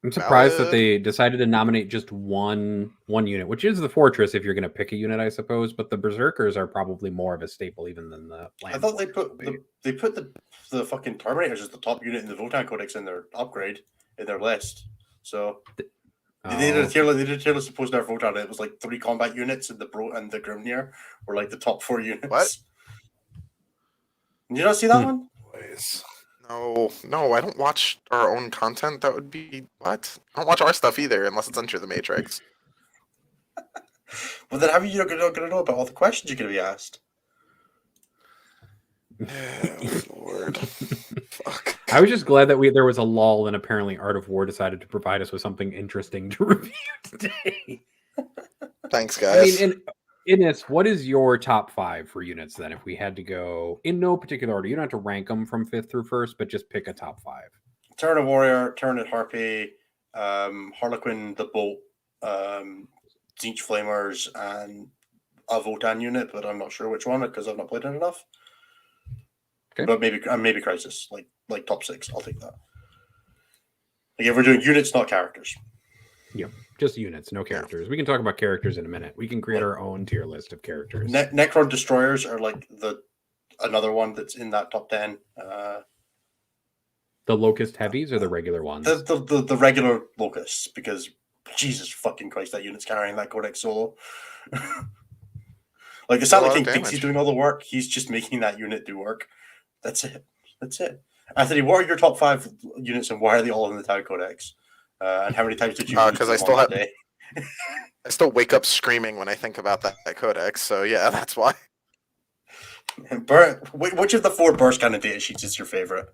[SPEAKER 3] I'm surprised that
[SPEAKER 2] Valid.
[SPEAKER 3] they decided to nominate just one unit, which is the Fortress if you're going to pick a unit, I suppose. But the Berserkers are probably more of a staple even than the Land
[SPEAKER 1] I thought they
[SPEAKER 3] Fortress
[SPEAKER 1] put
[SPEAKER 3] will be.
[SPEAKER 1] the fucking Terminators as the top unit in the Votan Codex in their upgrade in their list. So they did a tier list. They did a tier list opposed to our Votan. It was like 3 combat units, and the Bro and the Grimnir were like the top 4 units.
[SPEAKER 2] What?
[SPEAKER 1] Did you not see that one?
[SPEAKER 2] Boys. No, I don't watch our own content. That would be what? I don't watch our stuff either, unless it's Enter the Matrix.
[SPEAKER 1] But then how are you not going to know about all the questions you're going to be asked?
[SPEAKER 2] Oh, Lord. Fuck.
[SPEAKER 3] I was just glad that there was a lull, and apparently Art of War decided to provide us with something interesting to review today.
[SPEAKER 2] Thanks,
[SPEAKER 3] I
[SPEAKER 2] guys.
[SPEAKER 3] mean, Innes, what is your top 5 for units then? If we had to go in no particular order, you don't have to rank them from 5th through 1st, but just pick a top 5.
[SPEAKER 1] Tyrannid Warrior, Tyrannid Harpy, Harlequin the Bolt, Tzeentch Flamers, and a Votan unit, but I'm not sure which one because I've not played it enough.
[SPEAKER 3] Okay.
[SPEAKER 1] But maybe Crisis, like top 6. I'll take that. Like if we're doing units, not characters.
[SPEAKER 3] Yep, just units, no characters. We can talk about characters in a minute. We can create our own tier list of characters.
[SPEAKER 1] Necron Destroyers are like another one that's in that top 10.
[SPEAKER 3] The locust heavies or the regular ones?
[SPEAKER 1] The regular locusts, because Jesus fucking Christ, that unit's carrying that Codex solo. Like the Silent King thinks he's doing all the work. He's just making that unit do work. That's it. Anthony, what are your top 5 units and why are they all in the Tau Codex? And how many times did you?
[SPEAKER 2] Because I still I still wake up screaming when I think about that Codex. So yeah, that's why.
[SPEAKER 1] Which of the 4 burst kind of data sheets is your favorite?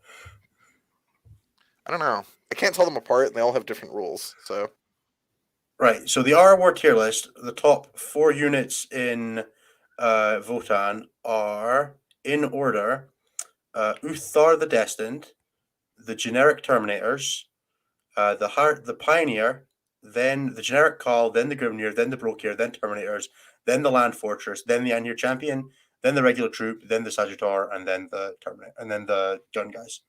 [SPEAKER 2] I don't know. I can't tell them apart, and they all have different rules. So
[SPEAKER 1] right. So the R War tier list, the top 4 units in Votan are in order: Uthar the Destined, the generic Terminators, the Pioneer, then the generic Call, then the Grimnir, then the Brokir, then Terminators, then the Land Fortress, then the Anir Champion, then the regular troop, then the Sagittar, and then the Terminator, and then the gun guys.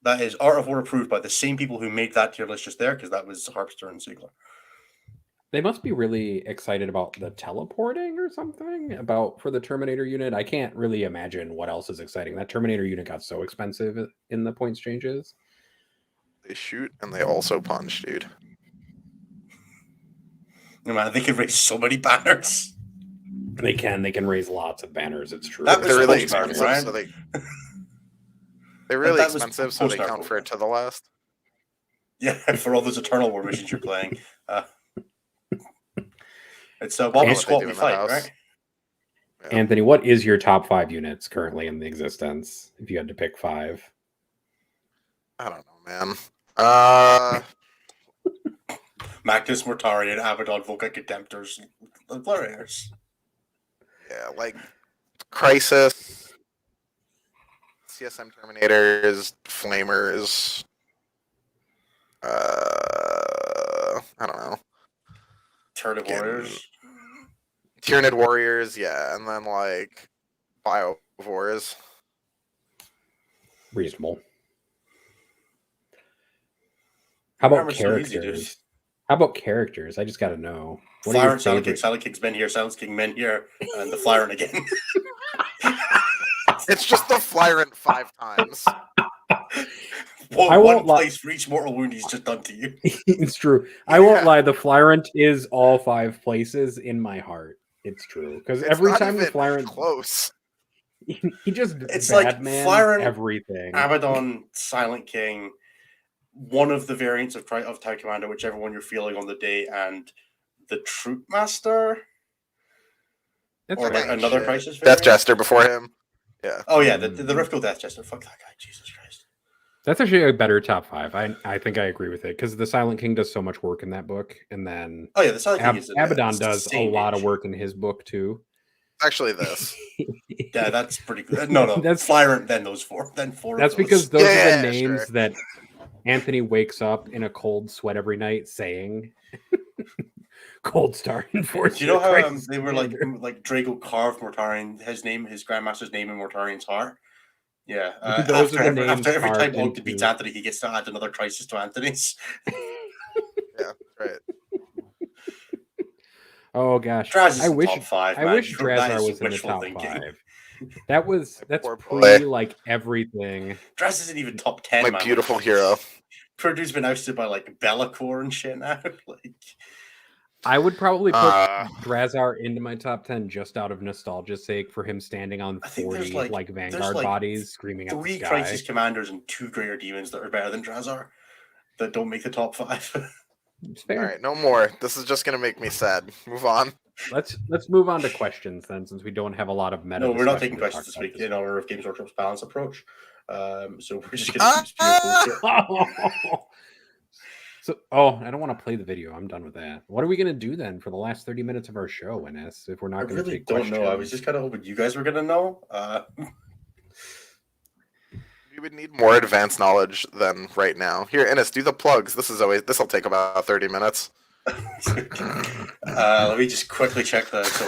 [SPEAKER 1] That is Art of War approved by the same people who made that tier list just there, because that was Harpster and Ziegler.
[SPEAKER 3] They must be really excited about the teleporting or something for the Terminator unit. I can't really imagine what else is exciting. That Terminator unit got so expensive in the points changes.
[SPEAKER 2] They shoot and they also punch, dude.
[SPEAKER 1] No man, they can raise so many banners.
[SPEAKER 3] They can raise lots of banners. It's true.
[SPEAKER 2] They're really expensive, so they're really expensive, so they count for it to the last.
[SPEAKER 1] Yeah, for all those Eternal War missions you're playing. It's while we squat, we fight, right?
[SPEAKER 3] Yeah. Anthony, what is your top 5 units currently in the existence? If you had to pick 5,
[SPEAKER 2] I don't know, man.
[SPEAKER 1] Magnus Mortarion, Abaddon, Volca Contemptors, Blurriers.
[SPEAKER 2] Yeah, like Crisis, CSM Terminators, Flamers. I don't know. Tyrannid Warriors, yeah, and then like Biovores.
[SPEAKER 3] Reasonable. How about characters? I just got to know.
[SPEAKER 1] Flyrant, Silent King, Silent King's been here, Silent King men here, and the Flyrant again.
[SPEAKER 2] It's just the Flyrant 5 times.
[SPEAKER 1] One place for each mortal wound he's just done to you.
[SPEAKER 3] It's true. I won't lie. The Flyrant is all 5 places in my heart. It's true because every time the Flyrant
[SPEAKER 2] close,
[SPEAKER 3] he just
[SPEAKER 1] it's like Flyrant,
[SPEAKER 3] everything.
[SPEAKER 1] Abaddon, Silent King, one of the variants of Tau Commander, whichever one you're feeling on the day, and the Troop Master, or like another Crisis variant.
[SPEAKER 2] Death Jester before him. Yeah.
[SPEAKER 1] Oh yeah, the Rifko Death Jester. Fuck that guy. Jesus Christ.
[SPEAKER 3] That's actually a better top 5. I think I agree with it because the Silent King does so much work in that book, and then
[SPEAKER 1] the Silent King is
[SPEAKER 3] Abaddon does a lot of work in his book too.
[SPEAKER 2] Actually, this.
[SPEAKER 1] Yeah, that's pretty good. No, that's Flyrant. Then those 4. Then 4.
[SPEAKER 3] That's because those are the names that Anthony wakes up in a cold sweat every night saying. Cold Star Enforcer.
[SPEAKER 1] Do you know how they were like Drago carved Mortarion, his Grandmaster's name in Mortarion's heart? Yeah. After every time Ogden beats Anthony, he gets to add another Crisis to Anthony's.
[SPEAKER 2] Yeah, right.
[SPEAKER 3] Oh gosh,
[SPEAKER 1] I wish
[SPEAKER 3] Drazar was in the top 5. That's pre like everything.
[SPEAKER 1] Draz isn't even top 10.
[SPEAKER 2] My beautiful hero.
[SPEAKER 1] Purdue's been ousted by like Bellacore and shit now. Like,
[SPEAKER 3] I would probably put Drazar into my top 10 just out of nostalgia's sake for him standing on 40 like Vanguard bodies screaming at the sky.
[SPEAKER 1] 3 Crisis Commanders and 2 Greater Demons that are better than Drazar that don't make the top 5.
[SPEAKER 2] All right, no more. This is just gonna make me sad. Move on.
[SPEAKER 3] Let's move on to questions then, since we don't have a lot of meta.
[SPEAKER 1] No, we're not taking questions this week in honor of Games Workshop's balanced approach. So we're just gonna I don't want to play the video. I'm done with that. What are we gonna do then for the last 30 minutes of our show, NS? If we're not gonna take questions? Know. I was just kind of hoping you guys were gonna know.
[SPEAKER 2] We would need more advanced knowledge than right now. Here, Ennis, do the plugs. This will take about 30 minutes.
[SPEAKER 1] Let me just quickly check that. So,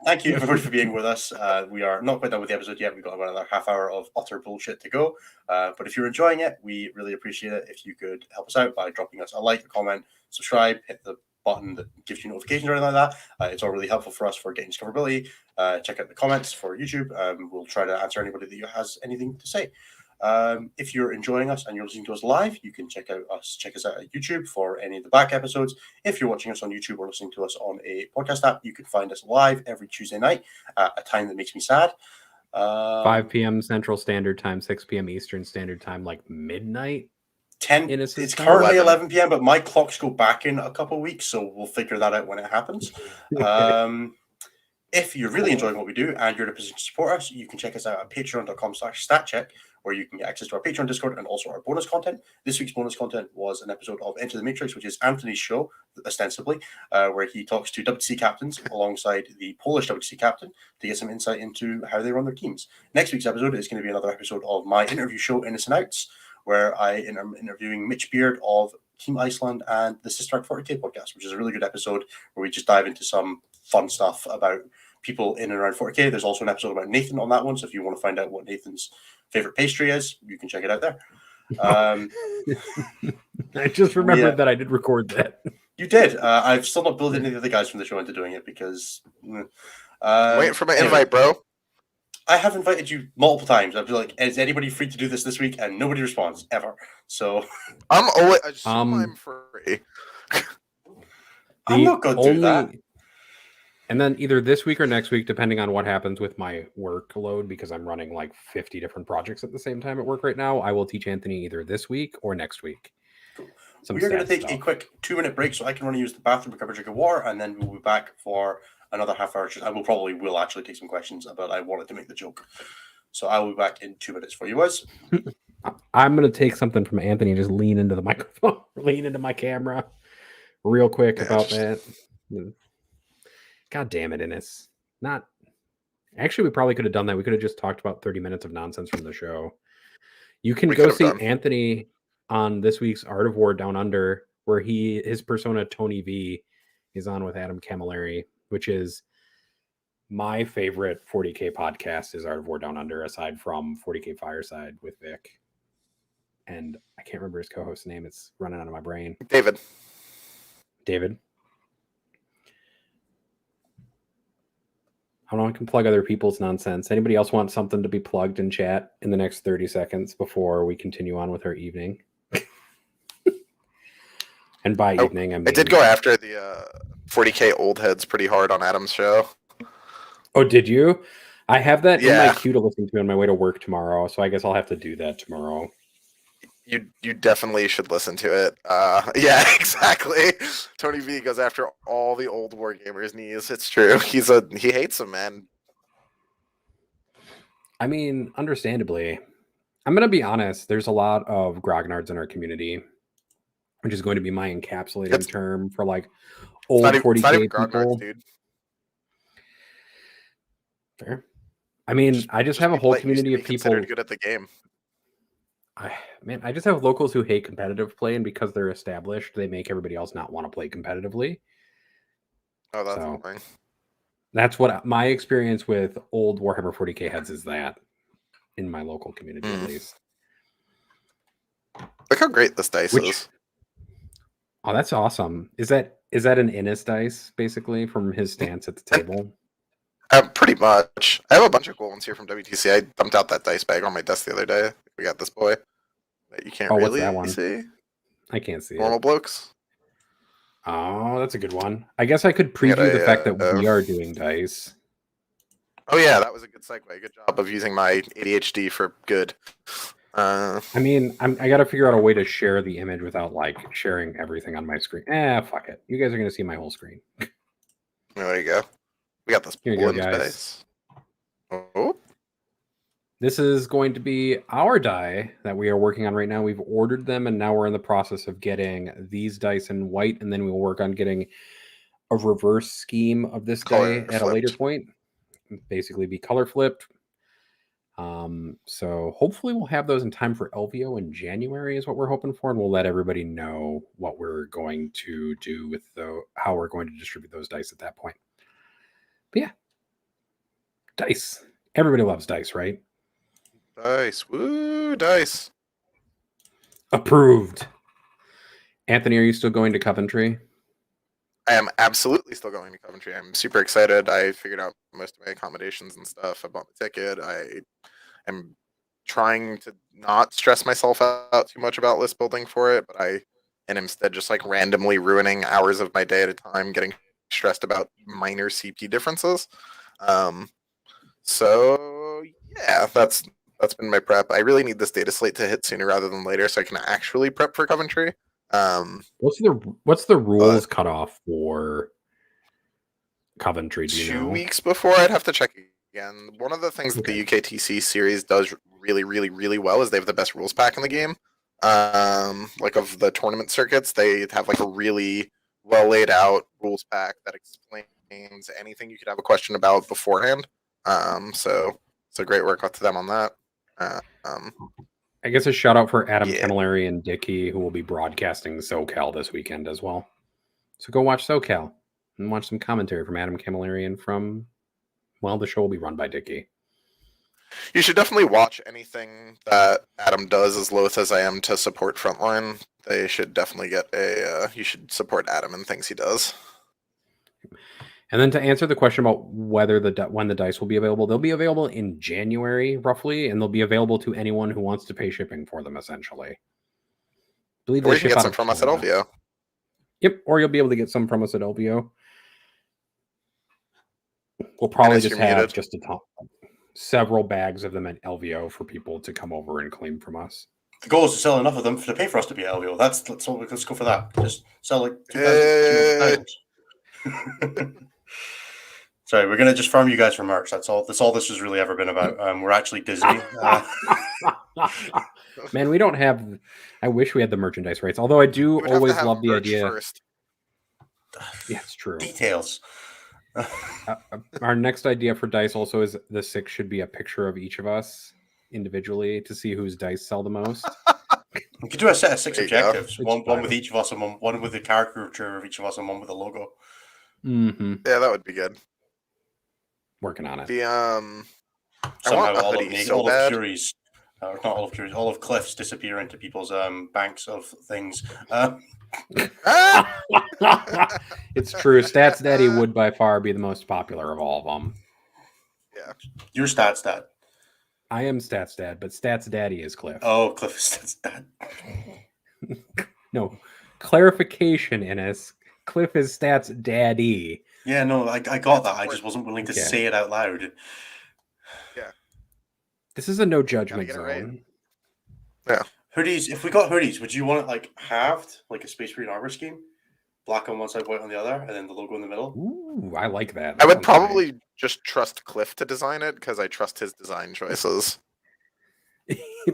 [SPEAKER 1] thank you everybody for being with us. We are not quite done with the episode yet. We've got about another half hour of utter bullshit to go. But if you're enjoying it, we really appreciate it if you could help us out by dropping us a like, a comment, subscribe, hit the button that gives you notifications or anything like that. It's all really helpful for us for getting discoverability. Check out the comments for YouTube. We'll try to answer anybody that has anything to say. If you're enjoying us and you're listening to us live, you can check us out at YouTube for any of the back episodes. If you're watching us on YouTube or listening to us on a podcast app, you can find us live every Tuesday night at a time that makes me sad.
[SPEAKER 3] 5 p.m. Central Standard Time, 6 p.m. Eastern Standard Time, like midnight.
[SPEAKER 1] 10.
[SPEAKER 3] Innocent
[SPEAKER 1] It's
[SPEAKER 3] time?
[SPEAKER 1] currently
[SPEAKER 2] 11.
[SPEAKER 1] 11 p.m., but my clocks go back in a couple of weeks, so we'll figure that out when it happens. If you're really enjoying what we do and you're in a position to support us, you can check us out at patreon.com/statcheck, where you can get access to our Patreon Discord and also our bonus content. This week's bonus content was an episode of Enter the Matrix, which is Anthony's show, ostensibly, where he talks to WTC captains alongside the Polish WTC captain to get some insight into how they run their teams. Next week's episode is going to be another episode of my interview show, Innes and Outs, where I am interviewing Mitch Beard of Team Iceland and the Sister Act 40K podcast, which is a really good episode where we just dive into some fun stuff about people in and around 40K. There's also an episode about Nathan on that one, so if you want to find out what Nathan's favorite pastry is, you can check it out there.
[SPEAKER 3] I just remembered that I did record that.
[SPEAKER 1] You did. I've still not built any of the other guys from the show into doing it because
[SPEAKER 2] Waiting for my invite, bro.
[SPEAKER 1] I have invited you multiple times. I've been like, is anybody free to do this week? And nobody responds ever. So
[SPEAKER 2] I'm always I'm free.
[SPEAKER 1] I'm not going to do that.
[SPEAKER 3] And then either this week or next week, depending on what happens with my workload, because I'm running like 50 different projects at the same time at work right now, I will teach Anthony either this week or next week.
[SPEAKER 1] We're going to take a quick 2-minute break so I can run and use the bathroom, recover a drink of water, and then we'll be back for another half hour. I will actually take some questions, but I wanted to make the joke. So I will be back in 2 minutes for you, Wes.
[SPEAKER 3] I'm going to take something from Anthony and just lean into the microphone, lean into my camera real quick about that. God damn it, Innes. Not actually, we probably could have done that. We could have just talked about 30 minutes of nonsense from the show. You can go see Anthony on this week's Art of War Down Under, where his persona Tony V is on with Adam Camilleri, which is my favorite 40K podcast is Art of War Down Under, aside from 40K Fireside with Vic. And I can't remember his co-host's name. It's running out of my brain.
[SPEAKER 2] David.
[SPEAKER 3] I don't know, I can plug other people's nonsense. Anybody else want something to be plugged in chat in the next 30 seconds before we continue on with our evening? And by evening, I mean...
[SPEAKER 2] I did go after the 40K old heads pretty hard on Adam's show.
[SPEAKER 3] Oh, did you? I have that in my queue to listen to on my way to work tomorrow, so I guess I'll have to do that tomorrow.
[SPEAKER 2] You definitely should listen to it. Yeah, exactly. Tony V goes after all the old wargamers knees. It's true. He hates them, man.
[SPEAKER 3] I mean, understandably. I'm gonna be honest. There's a lot of grognards in our community, which is going to be my encapsulating term for like old 40K people. Dude. Fair. I mean, I just have a whole community of people
[SPEAKER 2] considered good at the game.
[SPEAKER 3] I just have locals who hate competitive play, and because they're established, they make everybody else not want to play competitively.
[SPEAKER 2] Oh, that's annoying.
[SPEAKER 3] That's what my experience with old Warhammer 40K heads is, that in my local community at least.
[SPEAKER 2] Look how great this dice is.
[SPEAKER 3] Oh, that's awesome. Is that an Innes dice, basically, from his stance at the table?
[SPEAKER 2] Pretty much. I have a bunch of cool ones here from WTC. I dumped out that dice bag on my desk the other day. We got this boy that you can't really see.
[SPEAKER 3] I can't see
[SPEAKER 2] Normal blokes.
[SPEAKER 3] Oh, that's a good one. I guess I could preview the fact that we are doing dice.
[SPEAKER 2] Oh yeah, that was a good segue. Good job of using my ADHD for good.
[SPEAKER 3] I mean, I got to figure out a way to share the image without like sharing everything on my screen. Fuck it. You guys are going to see my whole screen.
[SPEAKER 2] There you go. We got this.
[SPEAKER 3] Here you go, guys.
[SPEAKER 2] Oh.
[SPEAKER 3] This is going to be our die that we are working on right now. We've ordered them, and now we're in the process of getting these dice in white, and then we'll work on getting a reverse scheme of this die at a later point. Basically be color flipped. So hopefully we'll have those in time for LVO in January is what we're hoping for, and we'll let everybody know what we're going to do with how we're going to distribute those dice at that point. But yeah, dice. Everybody loves dice, right?
[SPEAKER 2] Dice. Woo, dice.
[SPEAKER 3] Approved. Anthony, are you still going to Coventry?
[SPEAKER 2] I am absolutely still going to Coventry. I'm super excited. I figured out most of my accommodations and stuff. I bought my ticket. I am trying to not stress myself out too much about list building for it, but and instead just like randomly ruining hours of my day at a time, getting stressed about minor CP differences. So yeah, that's been my prep. I really need this data slate to hit sooner rather than later, so I can actually prep for Coventry.
[SPEAKER 3] What's the rules cutoff for Coventry? Do you know?
[SPEAKER 2] 2 weeks before, I'd have to check again. One of the things that the UKTC series does really, really, really well is they have the best rules pack in the game. Like of the tournament circuits, they have like a really well laid out rules pack that explains anything you could have a question about beforehand. So great work out to them on that.
[SPEAKER 3] I guess a shout out for Adam Camilleri and Dickey, who will be broadcasting SoCal this weekend as well. So go watch SoCal and watch some commentary from Adam Camilleri and from, well, the show will be run by Dickey.
[SPEAKER 2] You should definitely watch anything that Adam does, as loath as I am to support Frontline. They should definitely get you should support Adam and things he does.
[SPEAKER 3] And then to answer the question about whether when the dice will be available, they'll be available in January, roughly, and they'll be available to anyone who wants to pay shipping for them, essentially. I believe
[SPEAKER 2] or you can get some from us at LVO.
[SPEAKER 3] Yep, or you'll be able to get some from us at LVO. We'll probably just have just several bags of them at LVO for people to come over and claim from us.
[SPEAKER 1] The goal is to sell enough of them to pay for us to be at LVO. Let's go for that. Just sell like 2,000. Sorry, we're gonna just farm you guys for merch. That's all this has really ever been about. We're actually Disney.
[SPEAKER 3] Man, we don't have. I wish we had the merchandise rights. Although I do always love the idea.
[SPEAKER 2] First.
[SPEAKER 3] Yeah, it's true.
[SPEAKER 1] Details.
[SPEAKER 3] Our next idea for dice also is the 6 should be a picture of each of us individually to see whose dice sell the most.
[SPEAKER 1] We could do a set of 6 objectives. One with each of us, and one with the caricature of each of us, and one with the logo.
[SPEAKER 3] Mm-hmm.
[SPEAKER 2] Yeah, that would be good.
[SPEAKER 3] Working on it.
[SPEAKER 1] Somehow all of Fury's, not all of Fury's, all of Cliff's disappear into people's banks of things.
[SPEAKER 3] It's true. Stats Daddy would by far be the most popular of all of them.
[SPEAKER 2] Yeah.
[SPEAKER 1] You're Stats Dad.
[SPEAKER 3] I am Stats Dad, but Stats Daddy is Cliff.
[SPEAKER 1] Oh, Cliff is Stats Dad.
[SPEAKER 3] No. Clarification, Innes. Cliff is Stats Daddy.
[SPEAKER 1] Yeah, no, I got that. I just wasn't willing to say it out loud.
[SPEAKER 2] Yeah.
[SPEAKER 3] This is a no judgment zone.
[SPEAKER 2] Right. Yeah.
[SPEAKER 1] Hoodies, if we got hoodies, would you want it like halved, like a Space Marine armor scheme? Black on one side, white on the other, and then the logo in the middle?
[SPEAKER 3] Ooh, I like that.
[SPEAKER 2] I would probably just trust Cliff to design it because I trust his design choices.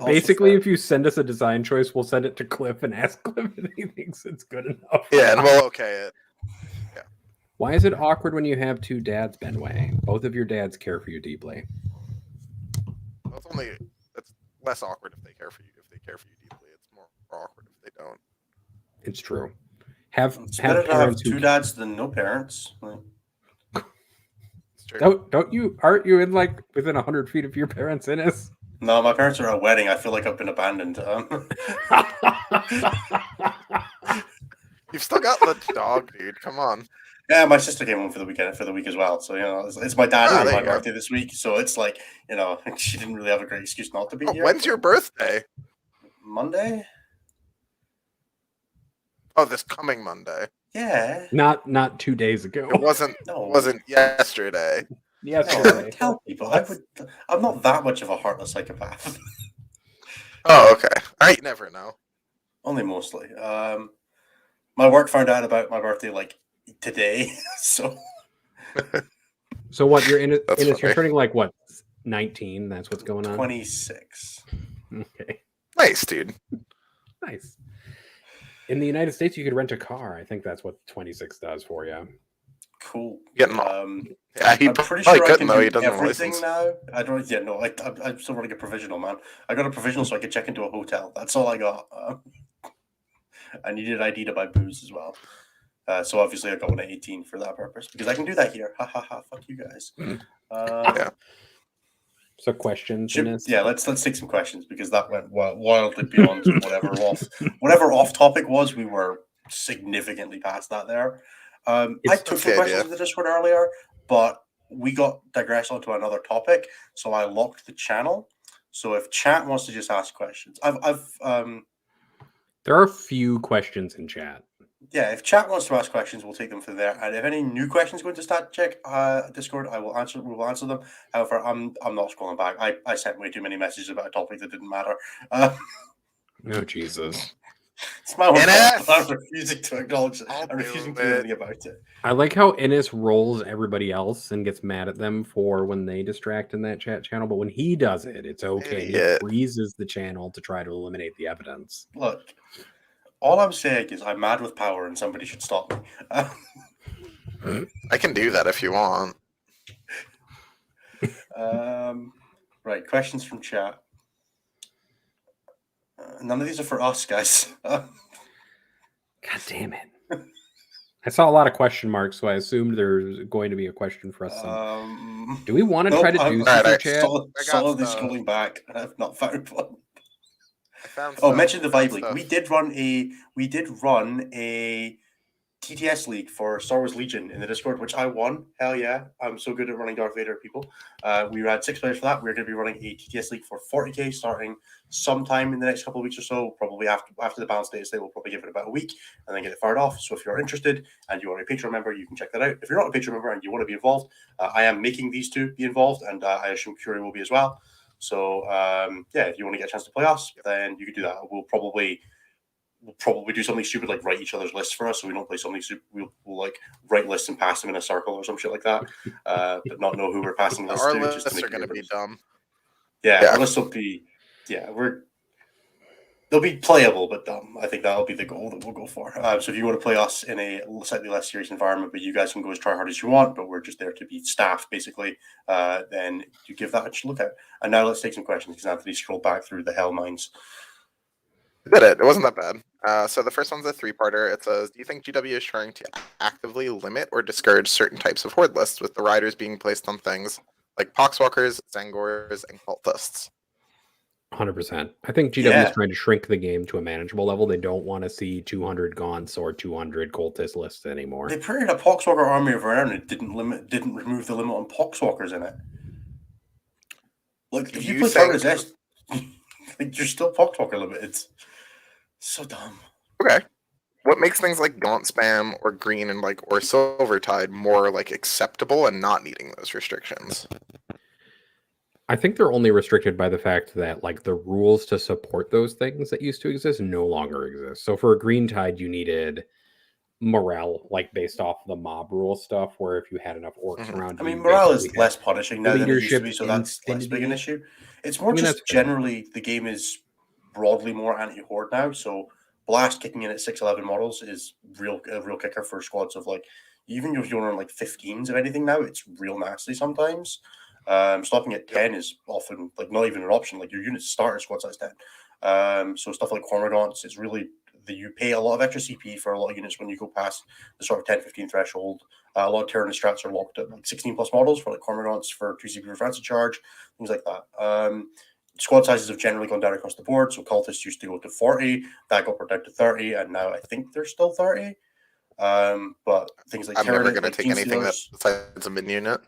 [SPEAKER 3] Basically, if you send us a design choice, we'll send it to Cliff and ask Cliff if he thinks it's good enough.
[SPEAKER 2] Yeah, and we'll okay it. Yeah.
[SPEAKER 3] Why is it awkward when you have 2 dads, Benway? Both of your dads care for you deeply.
[SPEAKER 2] Well, it's less awkward if they care for you. If they care for you deeply, it's more awkward if they don't.
[SPEAKER 3] It's true.
[SPEAKER 1] It's better to have 2 dads than no parents.
[SPEAKER 3] Aren't you in like within 100 feet of your parents, Innes?
[SPEAKER 1] No, my parents are at a wedding. I feel like I've been abandoned.
[SPEAKER 2] You've still got the dog, dude. Come on.
[SPEAKER 1] Yeah, my sister came home for the week as well. So, it's my dad and my birthday this week. So it's like, she didn't really have a great excuse not to be here.
[SPEAKER 2] When's your birthday?
[SPEAKER 1] Monday?
[SPEAKER 2] Oh, this coming Monday.
[SPEAKER 1] Yeah.
[SPEAKER 3] Not 2 days ago.
[SPEAKER 2] It wasn't yesterday.
[SPEAKER 3] Yesterday.
[SPEAKER 1] Tell people. I'm not that much of a heartless psychopath.
[SPEAKER 2] Oh, okay. I never know.
[SPEAKER 1] Only mostly. My work found out about my birthday like today. So
[SPEAKER 3] what? You're you're turning like what? 19. That's what's going on.
[SPEAKER 1] 26.
[SPEAKER 3] Okay.
[SPEAKER 2] Nice, dude.
[SPEAKER 3] Nice. In the United States, you could rent a car. I think that's what 26 does for you.
[SPEAKER 1] Cool.
[SPEAKER 2] I'm
[SPEAKER 1] pretty sure I can do everything now. I don't. Yeah, no. I'm still running a provisional, man. I got a provisional so I could check into a hotel. That's all I got. I needed ID to buy booze as well. So obviously I got one at 18 for that purpose because I can do that here. Ha ha ha! Fuck you guys.
[SPEAKER 2] Yeah.
[SPEAKER 3] So questions.
[SPEAKER 1] Yeah, let's take some questions because that went wildly beyond whatever off topic was. We were significantly past that there. I
[SPEAKER 3] It's-
[SPEAKER 1] took
[SPEAKER 2] That's
[SPEAKER 1] some
[SPEAKER 2] the
[SPEAKER 1] questions
[SPEAKER 2] idea.
[SPEAKER 1] in the Discord earlier, but we got digressed onto another topic, so I locked the channel. So if chat wants to just ask questions,
[SPEAKER 3] There are a few questions in chat.
[SPEAKER 1] yeah, if chat wants to ask questions, we'll take them from there. And if any new questions go into Stat Check Discord, I will answer. We will answer them. However, I'm not scrolling back. I sent way too many messages about a topic that didn't matter.
[SPEAKER 3] Oh Jesus!
[SPEAKER 1] It's my own
[SPEAKER 2] NF!
[SPEAKER 1] fault. I'm refusing to acknowledge it.
[SPEAKER 2] I'll
[SPEAKER 1] I'm refusing
[SPEAKER 2] do
[SPEAKER 1] to do
[SPEAKER 2] it.
[SPEAKER 1] anything about it.
[SPEAKER 3] I like how Innis rolls everybody else and gets mad at them for when they distract in that chat channel, but when he does it, it's okay. He
[SPEAKER 2] Idiot.
[SPEAKER 3] freezes the channel to try to eliminate the evidence.
[SPEAKER 1] Look, all I'm saying is I'm mad with power, and somebody should stop me.
[SPEAKER 2] I can do that if you want.
[SPEAKER 1] Right, questions from chat. None of these are for us, guys.
[SPEAKER 3] God damn it. I saw a lot of question marks, so I assumed there's going to be a question for us. Do we want to
[SPEAKER 1] nope,
[SPEAKER 3] try to do
[SPEAKER 1] I'm
[SPEAKER 3] super
[SPEAKER 2] Alright,
[SPEAKER 3] chat?
[SPEAKER 1] solidly
[SPEAKER 2] stuff.
[SPEAKER 1] scrolling back, and I've not found one.
[SPEAKER 2] I found
[SPEAKER 1] Oh,
[SPEAKER 2] stuff.
[SPEAKER 1] mention the
[SPEAKER 2] I found
[SPEAKER 1] Vibe League.
[SPEAKER 2] stuff.
[SPEAKER 1] We did run a TTS League for Star Wars Legion in the Discord, which I won. Hell yeah. I'm so good at running Darth Vader, people. We had 6 players for that. We're going to be running a TTS League for 40k starting sometime in the next couple of weeks or so. Probably after the balance date, we'll probably give it about a week and then get it fired off. So if you're interested and you want to be a Patreon member, you can check that out. If you're not a Patreon member and you want to be involved, I am making these two be involved, and I assume Curie will be as well. So yeah, if you want to get a chance to play us, then you can do that. We'll probably do something stupid like write each other's lists for us, so we don't play something stupid. We'll like write lists and pass them in a circle or some shit like that, but not know who we're passing lists
[SPEAKER 2] Our
[SPEAKER 1] to.
[SPEAKER 2] lists
[SPEAKER 1] Just to
[SPEAKER 2] are going to be dumb.
[SPEAKER 1] Yeah, our lists will be. Yeah, they'll be playable but dumb. I think that'll be the goal that we'll go for. So if you want to play us in a slightly less serious environment, but you guys can go as try hard as you want, but we're just there to be staff basically, then you give that a look at. And now let's take some questions because Anthony scrolled back through the hell mines.
[SPEAKER 2] Did it. It wasn't that bad. So the first one's a 3-parter. It says, do you think GW is trying to actively limit or discourage certain types of horde lists, with the riders being placed on things like poxwalkers, zangors, and cultists?
[SPEAKER 3] 100%. I think GW is trying to shrink the game to a manageable level. They don't want to see 200 gaunts or 200 cultist lists anymore.
[SPEAKER 1] They printed a Poxwalker army of Rare and it didn't remove the limit on Poxwalkers in it. Like if you play Power Resist, you're still Poxwalker limited. So dumb.
[SPEAKER 2] Okay. What makes things like Gaunt Spam or Green and or Silvertide more acceptable and not needing those restrictions?
[SPEAKER 3] I think they're only restricted by the fact that the rules to support those things that used to exist no longer exist. So for a Green Tide, you needed morale, based off the mob rule stuff, where if you had enough orcs around,
[SPEAKER 1] I mean, morale is less punishing now than it used to be, so that's less big an issue. It's more just generally the game is broadly more anti-horde now. So Blast kicking in at 611 models is a real kicker for squads of even if you're on 15s of anything now, it's real nasty sometimes. Stopping at 10 is often not even an option. Your units start at squad size 10. So stuff like Cormorgants, it's really you pay a lot of extra CP for a lot of units when you go past the sort of 10-15 threshold. A lot of Terran strats are locked at 16 plus models for Cormorgants for 2 CP for fancy charge, things like that. Squad sizes have generally gone down across the board. So cultists used to go to 40, that got down to 30, and now I think they're still 30. But things like
[SPEAKER 2] I'm
[SPEAKER 1] Terran,
[SPEAKER 2] never going to take anything that's besides a mid unit.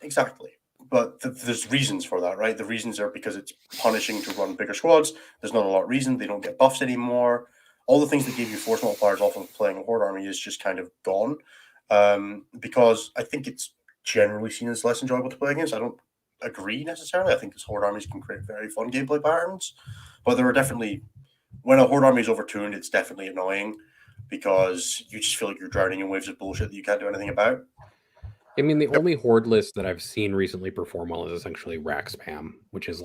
[SPEAKER 1] Exactly. But there's reasons for that, right? The reasons are because it's punishing to run bigger squads. There's not a lot of reason. They don't get buffs anymore. All the things that gave you force multipliers off of playing a horde army is just kind of gone. Because I think it's generally seen as less enjoyable to play against. I don't agree necessarily. I think this horde armies can create very fun gameplay patterns. But there are definitely, when a horde army is overtuned, it's definitely annoying because you just feel like you're drowning in waves of bullshit that you can't do anything about.
[SPEAKER 3] I mean, the only horde list that I've seen recently perform well is essentially rack spam, which is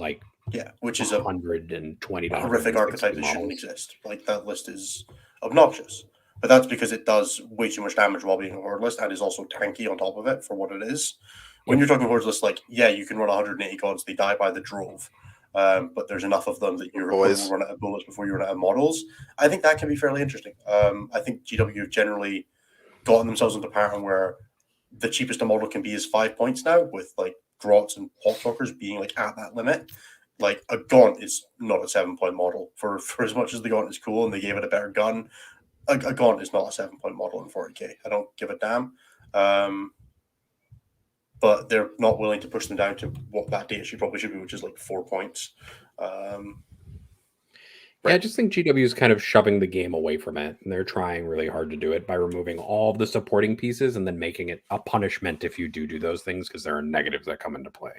[SPEAKER 1] which is a
[SPEAKER 3] $120
[SPEAKER 1] horrific archetype that shouldn't exist. That list is obnoxious, but that's because it does way too much damage while being a horde list and is also tanky on top of it for what it is. When you're talking horde list, you can run 180 gods, they die by the drove, but there's enough of them that you're going to run out of bullets before you run out of models. I think that can be fairly interesting. I think GW have generally gotten themselves into a pattern where the cheapest a model can be is 5 points now, with Grots and Poxwalkers being at that limit. A Gaunt is not a 7-point model for as much as the Gaunt is cool and they gave it a better gun. a gaunt is not a 7-point model in 40k. I don't give a damn. But they're not willing to push them down to what that data sheet probably should be, which is like 4 points.
[SPEAKER 3] Yeah, I just think GW is kind of shoving the game away from it, and they're trying really hard to do it by removing all of the supporting pieces and then making it a punishment if you do those things, because there are negatives that come into play.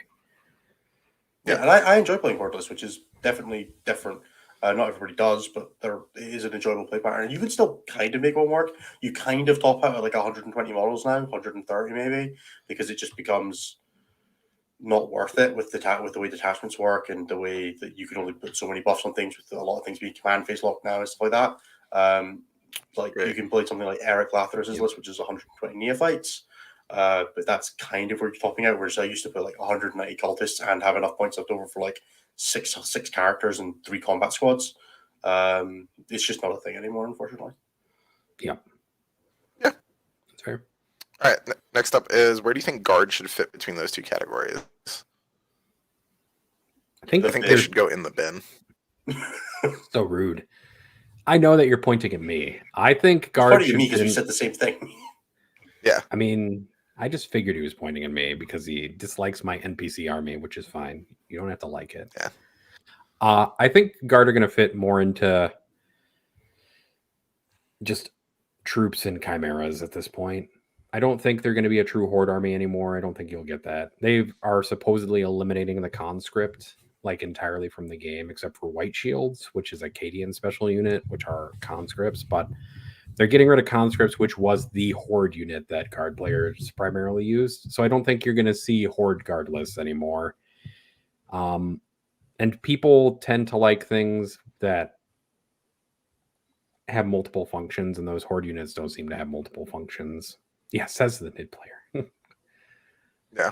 [SPEAKER 1] Yeah, and I enjoy playing Cordless, which is definitely different. Not everybody does, but there is an enjoyable play pattern. You can still kind of make one work. You kind of top out at like 120 models now, 130 maybe, because it just becomes not worth it with the way detachments work and the way that you can only put so many buffs on things, with a lot of things being command phase locked now and stuff like that. You can play something like Eric Lathros's list, which is 120 neophytes. But that's kind of where you're topping out. Whereas I used to put like 190 cultists and have enough points left over for like six characters and 3 combat squads. It's just not a thing anymore, unfortunately.
[SPEAKER 3] Yeah.
[SPEAKER 2] That's
[SPEAKER 3] fair.
[SPEAKER 2] All right. Next up is, where do you think guard should fit between those two categories?
[SPEAKER 3] I think
[SPEAKER 2] they should go in the bin.
[SPEAKER 3] So rude. I know that you're pointing at me. I think guard
[SPEAKER 1] pointing
[SPEAKER 3] should
[SPEAKER 1] at me because you said the same thing.
[SPEAKER 2] Yeah.
[SPEAKER 3] I mean, I just figured he was pointing at me because he dislikes my NPC army, which is fine. You don't have to like it.
[SPEAKER 2] Yeah.
[SPEAKER 3] I think guard are going to fit more into just troops and chimeras at this point. I don't think they're going to be a true horde army anymore. I don't think you'll get that. They are supposedly eliminating the conscript like entirely from the game, except for White Shields, which is a Cadian special unit, which are conscripts, but they're getting rid of conscripts, which was the horde unit that guard players primarily used. So I don't think you're going to see horde guard lists anymore. And people tend to like things that have multiple functions, and those horde units don't seem to have multiple functions. Yeah, says the mid player.
[SPEAKER 2] Yeah.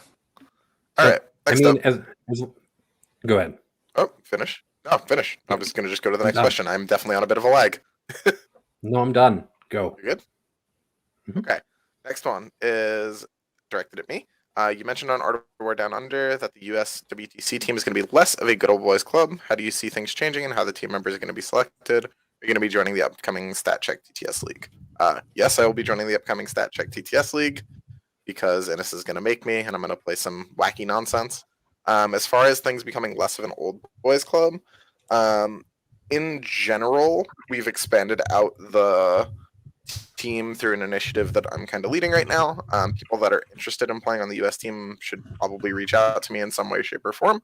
[SPEAKER 2] All right. Next up.
[SPEAKER 3] Go ahead.
[SPEAKER 2] Oh, finish. No, finish. I'm just going to go to the next question. I'm definitely on a bit of a lag.
[SPEAKER 3] No, I'm done. Go.
[SPEAKER 2] You're good? Mm-hmm. Okay. Next one is directed at me. You mentioned on Art of War Down Under that the US WTC team is going to be less of a good old boys club. How do you see things changing and how the team members are going to be selected? Are you going to be joining the upcoming Stat Check TTS League? Yes, I will be joining the upcoming Stat Check TTS League because Innis is going to make me, and I'm going to play some wacky nonsense. As far as things becoming less of an old boys club, in general, we've expanded out the team through an initiative that I'm kind of leading right now. People that are interested in playing on the US team should probably reach out to me in some way, shape, or form,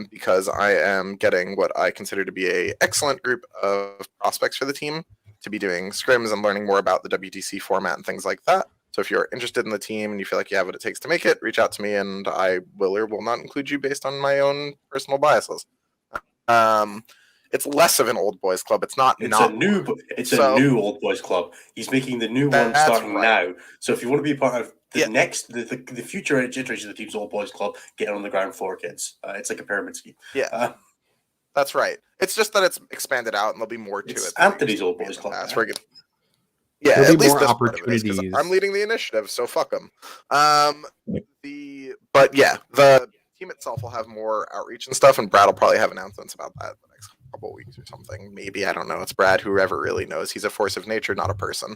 [SPEAKER 2] because I am getting what I consider to be an excellent group of prospects for the team to be doing scrims and learning more about the WTC format and things like that. So if you're interested in the team and you feel like you have what it takes to make it, reach out to me, and I will or will not include you based on my own personal biases. It's less of an old boys club. It's not.
[SPEAKER 1] It's a new old boys club. He's making the new one starting now. So if you want to be a part of the future iteration of the team's old boys club, get on the ground floor, kids. It's like a pyramid scheme.
[SPEAKER 2] Yeah, that's right. It's just that it's expanded out and there'll be more to it.
[SPEAKER 1] Anthony's old boys club.
[SPEAKER 2] Yeah,
[SPEAKER 3] there'll
[SPEAKER 2] at
[SPEAKER 3] be
[SPEAKER 2] least
[SPEAKER 3] more
[SPEAKER 2] this
[SPEAKER 3] opportunities.
[SPEAKER 2] I'm leading the initiative, so fuck them. But yeah, the team itself will have more outreach and stuff, and Brad will probably have announcements about that the next couple of weeks or something. Maybe, I don't know. It's Brad, whoever really knows. He's a force of nature, not a person.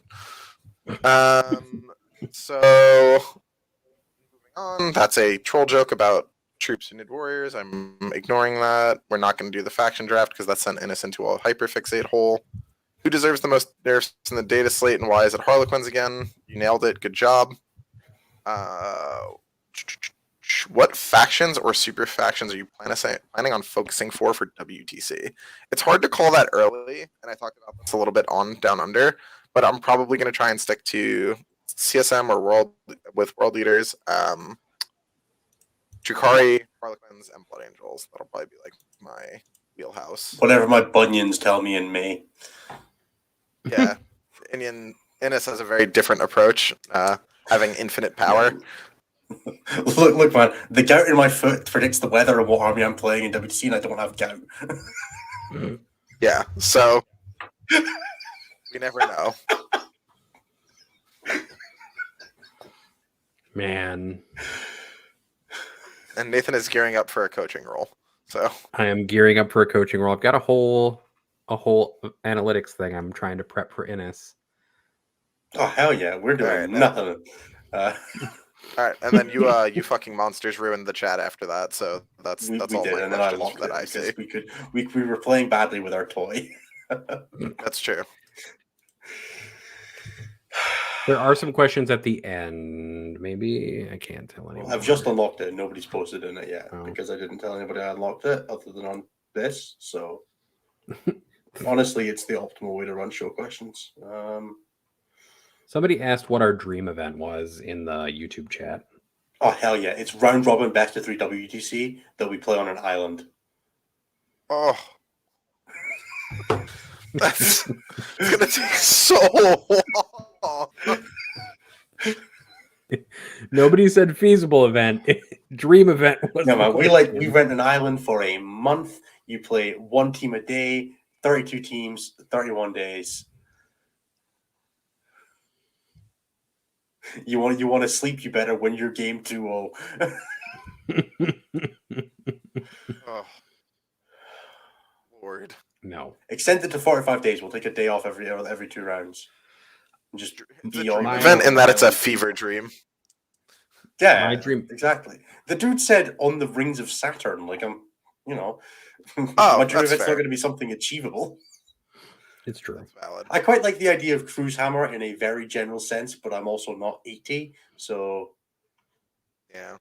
[SPEAKER 2] So moving on, that's a troll joke about troops who need warriors. I'm ignoring that. We're not going to do the faction draft because that sent Innis into a hyperfixate hole. Who deserves the most nerfs in the data slate, and why is it Harlequins again? You nailed it. Good job. What factions or super factions are you planning on focusing for
[SPEAKER 3] WTC?
[SPEAKER 2] It's hard to call that early, and I talked about this a little bit on Down Under, but I'm probably going to try and stick to CSM or World Leaders, Drukari, Harlequins, and Blood Angels. That'll probably be like my wheelhouse.
[SPEAKER 1] Whatever my bunions tell me in May.
[SPEAKER 2] Yeah, Innis has a very different approach, having infinite power.
[SPEAKER 1] Look, man, the gout in my foot predicts the weather of what army I'm playing in WTC, and I don't have gout.
[SPEAKER 2] Yeah, so we never know.
[SPEAKER 3] Man.
[SPEAKER 2] And Nathan is gearing up for a coaching role. So
[SPEAKER 3] I am gearing up for a coaching role. I've got a whole a whole analytics thing. I'm trying to prep for Innis.
[SPEAKER 1] Oh hell yeah, we're doing
[SPEAKER 2] Alright,
[SPEAKER 1] nothing.
[SPEAKER 2] All right, and then you fucking monsters ruined the chat after that. So that's
[SPEAKER 1] we
[SPEAKER 2] all
[SPEAKER 1] did,
[SPEAKER 2] my
[SPEAKER 1] and then I
[SPEAKER 2] questions
[SPEAKER 1] locked
[SPEAKER 2] that
[SPEAKER 1] it
[SPEAKER 2] I
[SPEAKER 1] because
[SPEAKER 2] see.
[SPEAKER 1] we were playing badly with our toy.
[SPEAKER 2] That's true.
[SPEAKER 3] There are some questions at the end. Maybe I can't tell anymore.
[SPEAKER 1] I've just unlocked it, and nobody's posted in it yet
[SPEAKER 3] Oh.
[SPEAKER 1] because I didn't tell anybody I unlocked it other than on this. So honestly, it's the optimal way to run show questions.
[SPEAKER 3] Somebody asked what our dream event was in the YouTube chat.
[SPEAKER 1] Oh hell yeah! It's round robin best of 3 WTC that we play on an island.
[SPEAKER 2] Oh, that's gonna take so long.
[SPEAKER 3] Nobody said feasible event. Dream event was.
[SPEAKER 1] No
[SPEAKER 3] the
[SPEAKER 1] man, we
[SPEAKER 3] question.
[SPEAKER 1] rent an island for a month. You play one team a day, 32 teams, 31 days. You want to sleep, you better win your game 2-0.
[SPEAKER 2] Oh, Lord.
[SPEAKER 3] No.
[SPEAKER 1] Extend it to 45 days. We'll take a day off every 2 rounds. And just
[SPEAKER 2] It's a
[SPEAKER 1] be on
[SPEAKER 2] dream
[SPEAKER 3] my
[SPEAKER 2] event in that it's a
[SPEAKER 1] island.
[SPEAKER 2] fever dream.
[SPEAKER 1] Yeah,
[SPEAKER 3] My dream-
[SPEAKER 1] exactly. The dude said on the rings of Saturn, like I'm, my dream
[SPEAKER 2] that's
[SPEAKER 1] event's
[SPEAKER 2] fair.
[SPEAKER 1] not going to be something achievable.
[SPEAKER 3] It's true.
[SPEAKER 2] That's valid.
[SPEAKER 1] I quite like the idea of Cruise Hammer in a very general sense, but I'm also not 80, so
[SPEAKER 2] Yeah.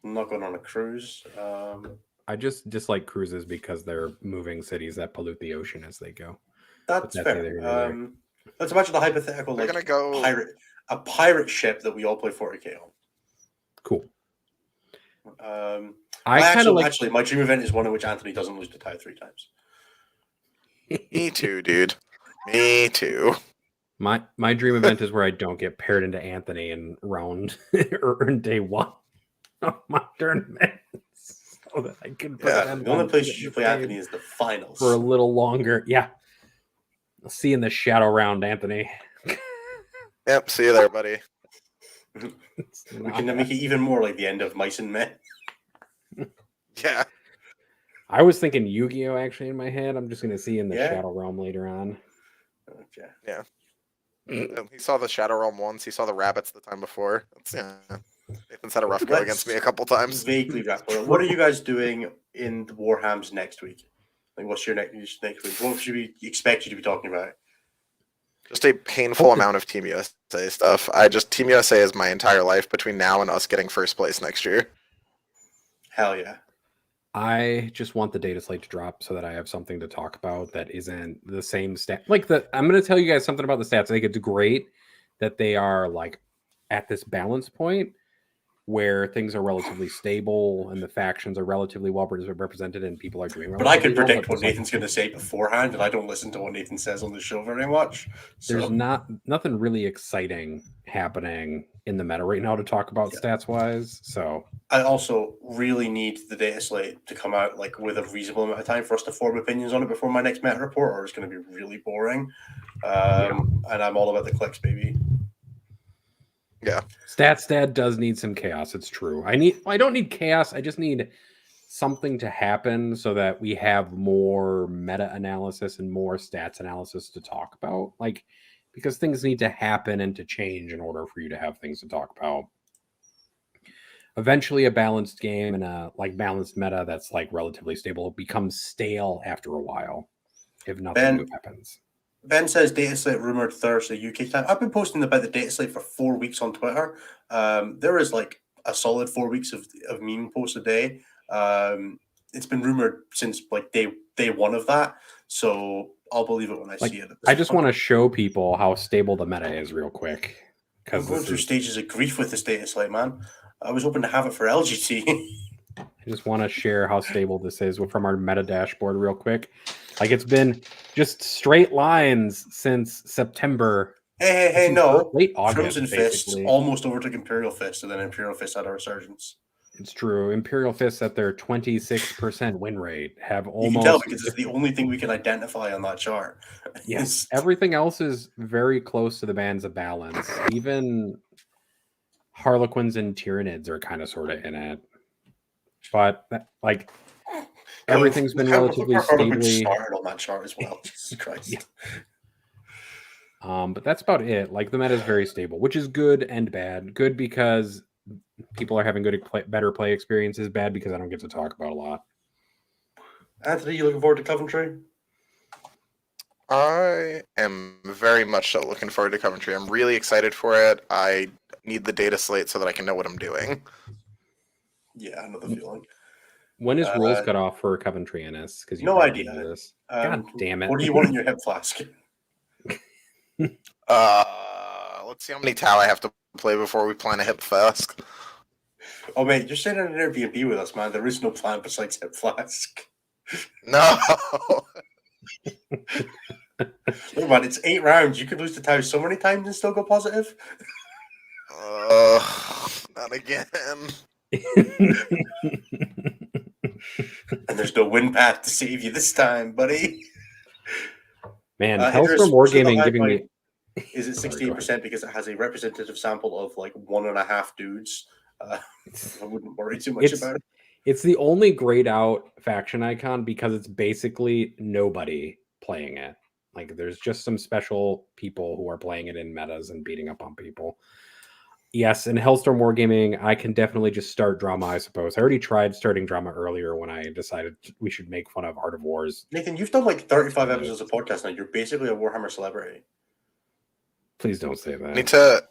[SPEAKER 1] I'm not going on a cruise.
[SPEAKER 3] I just dislike cruises because they're moving cities that pollute the ocean as they go.
[SPEAKER 1] That's
[SPEAKER 3] that's
[SPEAKER 1] fair.
[SPEAKER 3] neither here nor there.
[SPEAKER 1] Let's imagine a hypothetical
[SPEAKER 2] They're
[SPEAKER 1] like
[SPEAKER 2] gonna go.
[SPEAKER 1] a pirate ship that we all play 40k
[SPEAKER 3] Cool.
[SPEAKER 1] on.
[SPEAKER 3] I kind of like.
[SPEAKER 1] Actually, my dream event is one in which Anthony doesn't lose to tie 3 times.
[SPEAKER 2] Me too, dude. Me too.
[SPEAKER 3] My dream event is where I don't get paired into Anthony in round or in day 1 of my tournament, so that I can put
[SPEAKER 2] Yeah,
[SPEAKER 3] them
[SPEAKER 1] The only
[SPEAKER 3] on
[SPEAKER 1] place
[SPEAKER 3] to
[SPEAKER 1] you should
[SPEAKER 3] the
[SPEAKER 1] play
[SPEAKER 3] game
[SPEAKER 1] Anthony is the finals.
[SPEAKER 3] for a little longer. Yeah, I'll see you in the shadow round, Anthony.
[SPEAKER 2] Yep. See you there, buddy.
[SPEAKER 1] We can make it even more like the end of Mice and Men.
[SPEAKER 2] Yeah.
[SPEAKER 3] I was thinking Yu-Gi-Oh! Actually in my head. I'm just going to see you in the
[SPEAKER 1] Yeah.
[SPEAKER 3] shadow realm later on.
[SPEAKER 1] Okay.
[SPEAKER 2] Yeah. He saw the Shadow Realm once. He saw the rabbits the time before. Nathan's had a rough go against me a couple times.
[SPEAKER 1] Vaguely wrap it up. What are you guys doing in the Warhams next week? Like, what's your next week? What should we expect you to be talking about?
[SPEAKER 2] Just a painful amount of Team USA stuff. Team USA is my entire life between now and us getting first place next year.
[SPEAKER 1] Hell yeah.
[SPEAKER 3] I just want the data slate to drop so that I have something to talk about that isn't the same stat. I'm going to tell you guys something about the stats. I think it's great that they are like at this balance point where things are relatively stable and the factions are relatively well represented and people are doing.
[SPEAKER 1] But I can
[SPEAKER 3] relatively well,
[SPEAKER 1] predict
[SPEAKER 3] but
[SPEAKER 1] what Nathan's going to say beforehand, and I don't listen to what Nathan says on the show very much. So.
[SPEAKER 3] There's nothing really exciting happening in the meta right now to talk about stats wise. So
[SPEAKER 1] I also really need the data slate to come out like with a reasonable amount of time for us to form opinions on it before my next meta report, or it's going to be really boring. And I'm all about the clicks, baby.
[SPEAKER 2] Yeah.
[SPEAKER 3] StatStat does need some chaos. It's true. I don't need chaos. I just need something to happen so that we have more meta analysis and more stats analysis to talk about. Like, because things need to happen and to change in order for you to have things to talk about. Eventually, a balanced game and a balanced meta that's like relatively stable becomes stale after a while if nothing new happens.
[SPEAKER 1] Ben says data slate rumored Thursday UK time. I've been posting about the data slate for 4 weeks on Twitter. There is like a solid 4 weeks of meme posts a day. It's been rumored since like day 1 of that. So I'll believe it when I see it.
[SPEAKER 3] I just want to show people how stable the meta is real quick.
[SPEAKER 1] I'm going through stages of grief with this data slate, man. I was hoping to have it for LGT.
[SPEAKER 3] I just want to share how stable this is from our meta dashboard real quick. Like it's been just straight lines since September.
[SPEAKER 1] Hey, no.
[SPEAKER 3] Late August,
[SPEAKER 1] Crimson Fists
[SPEAKER 3] basically.
[SPEAKER 1] almost overtook Imperial Fist, and then Imperial Fist had a resurgence.
[SPEAKER 3] It's true. Imperial Fists at their 26% win rate have almost...
[SPEAKER 1] You can tell because it's the only thing we can identify on that chart.
[SPEAKER 3] Yes. Everything else is very close to the bands of balance. Even Harlequins and Tyranids are kind of sort of in it. But Everything's been relatively stably.
[SPEAKER 1] Started on that chart as well. Jesus Christ.
[SPEAKER 3] Yeah. But that's about it. Like the meta is very stable, which is good and bad. Good because people are having better play experiences. Bad because I don't get to talk about a lot.
[SPEAKER 1] Anthony, you looking forward to Coventry?
[SPEAKER 2] I am very much so looking forward to Coventry. I'm really excited for it. I need the data slate so that I can know what I'm doing.
[SPEAKER 1] Yeah, I know the feeling.
[SPEAKER 3] When is rules cut off for Coventry NS? Because
[SPEAKER 1] no idea.
[SPEAKER 3] This. God damn it!
[SPEAKER 1] What do you want in your hip flask?
[SPEAKER 2] Let's see how many Tau I have to play before we plan a hip flask.
[SPEAKER 1] Oh mate, you're staying in an Airbnb with us, man. There is no plan besides hip flask.
[SPEAKER 2] No.
[SPEAKER 1] Look, man, it's 8 rounds. You could lose to Tau so many times and still go positive.
[SPEAKER 2] Not again.
[SPEAKER 1] And there's no win path to save you this time, buddy.
[SPEAKER 3] Man, Hellstorm Wargaming giving me...
[SPEAKER 1] Is it 16% because it has a representative sample of like 1.5 dudes? I wouldn't worry too much about it.
[SPEAKER 3] It's the only grayed out faction icon because it's basically nobody playing it. Like there's just some special people who are playing it in metas and beating up on people. Yes, in Hellstorm Wargaming, I can definitely just start drama, I suppose. I already tried starting drama earlier when I decided we should make fun of Art of Wars.
[SPEAKER 1] Nathan, you've done like 35 episodes of podcast now. You're basically a Warhammer celebrity.
[SPEAKER 3] Please don't say that.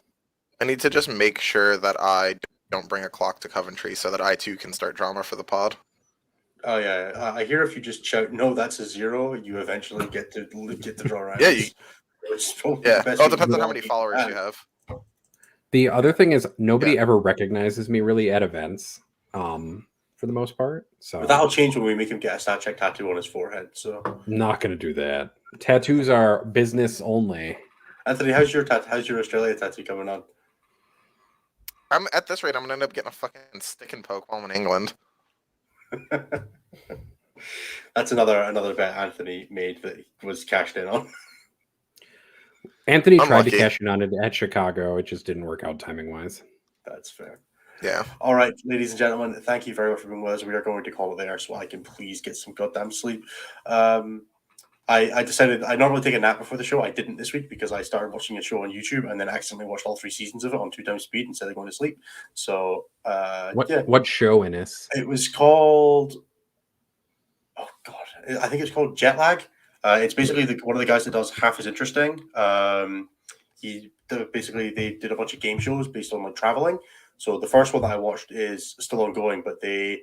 [SPEAKER 2] I need to just make sure that I don't bring a clock to Coventry so that I too can start drama for the pod.
[SPEAKER 1] Oh yeah, I hear if you just shout "No, that's a 0," you eventually get to draw around.
[SPEAKER 2] Yeah,
[SPEAKER 1] it
[SPEAKER 2] depends on how many followers you have.
[SPEAKER 3] The other thing is nobody ever recognizes me really at events, for the most part. So
[SPEAKER 1] but that'll change when we make him get a stat check tattoo on his forehead. So
[SPEAKER 3] I'm not going to do that. Tattoos are business only.
[SPEAKER 1] Anthony, how's your Australia tattoo coming on?
[SPEAKER 2] I'm at this rate. I'm gonna end up getting a fucking stick and poke while I'm in England.
[SPEAKER 1] That's another bet Anthony made that was cashed in on.
[SPEAKER 3] Anthony tried to cash in on it at Chicago. It just didn't work out timing wise.
[SPEAKER 1] That's fair.
[SPEAKER 2] Yeah.
[SPEAKER 1] All right, ladies and gentlemen, thank you very much for being with us. We are going to call it there so I can please get some goddamn sleep. I decided I normally take a nap before the show. I didn't this week because I started watching a show on YouTube and then accidentally watched all 3 seasons of it on 2 times speed instead of going to sleep. So
[SPEAKER 3] what show in this?
[SPEAKER 1] It was called I think it's called Jet Lag. It's basically one of the guys that does Half Is Interesting. They did a bunch of game shows based on like traveling. So the first one that I watched is still ongoing, but they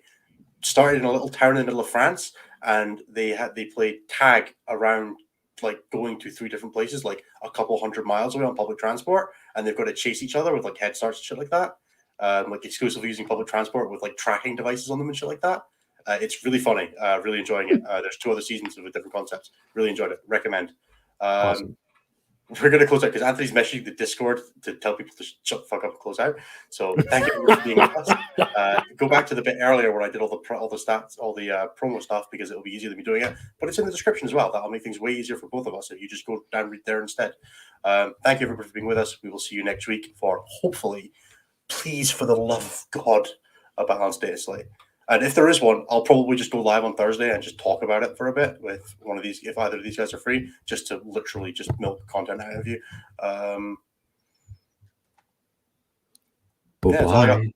[SPEAKER 1] started in a little town in the middle of France, and they played tag around like going to 3 different places, like a couple 100 miles away on public transport, and they've got to chase each other with like head starts and shit like that. Like exclusively using public transport with like tracking devices on them and shit like that. It's really funny. Really enjoying it. There's 2 other seasons with different concepts. Really enjoyed it. Recommend.
[SPEAKER 3] Awesome.
[SPEAKER 1] We're going to close out because Anthony's messaging the Discord to tell people to shut the fuck up and close out. So thank you for being with us. Go back to the bit earlier where I did all the stats, all the promo stuff because it'll be easier than me doing it. But it's in the description as well. That'll make things way easier for both of us if you just go down right there instead. Thank you everybody for being with us. We will see you next week for hopefully, please for the love of God, a balanced data slate. And if there is one, I'll probably just go live on Thursday and just talk about it for a bit with one of these, if either of these guys are free, just to literally just milk content out of you.
[SPEAKER 3] Bye-bye.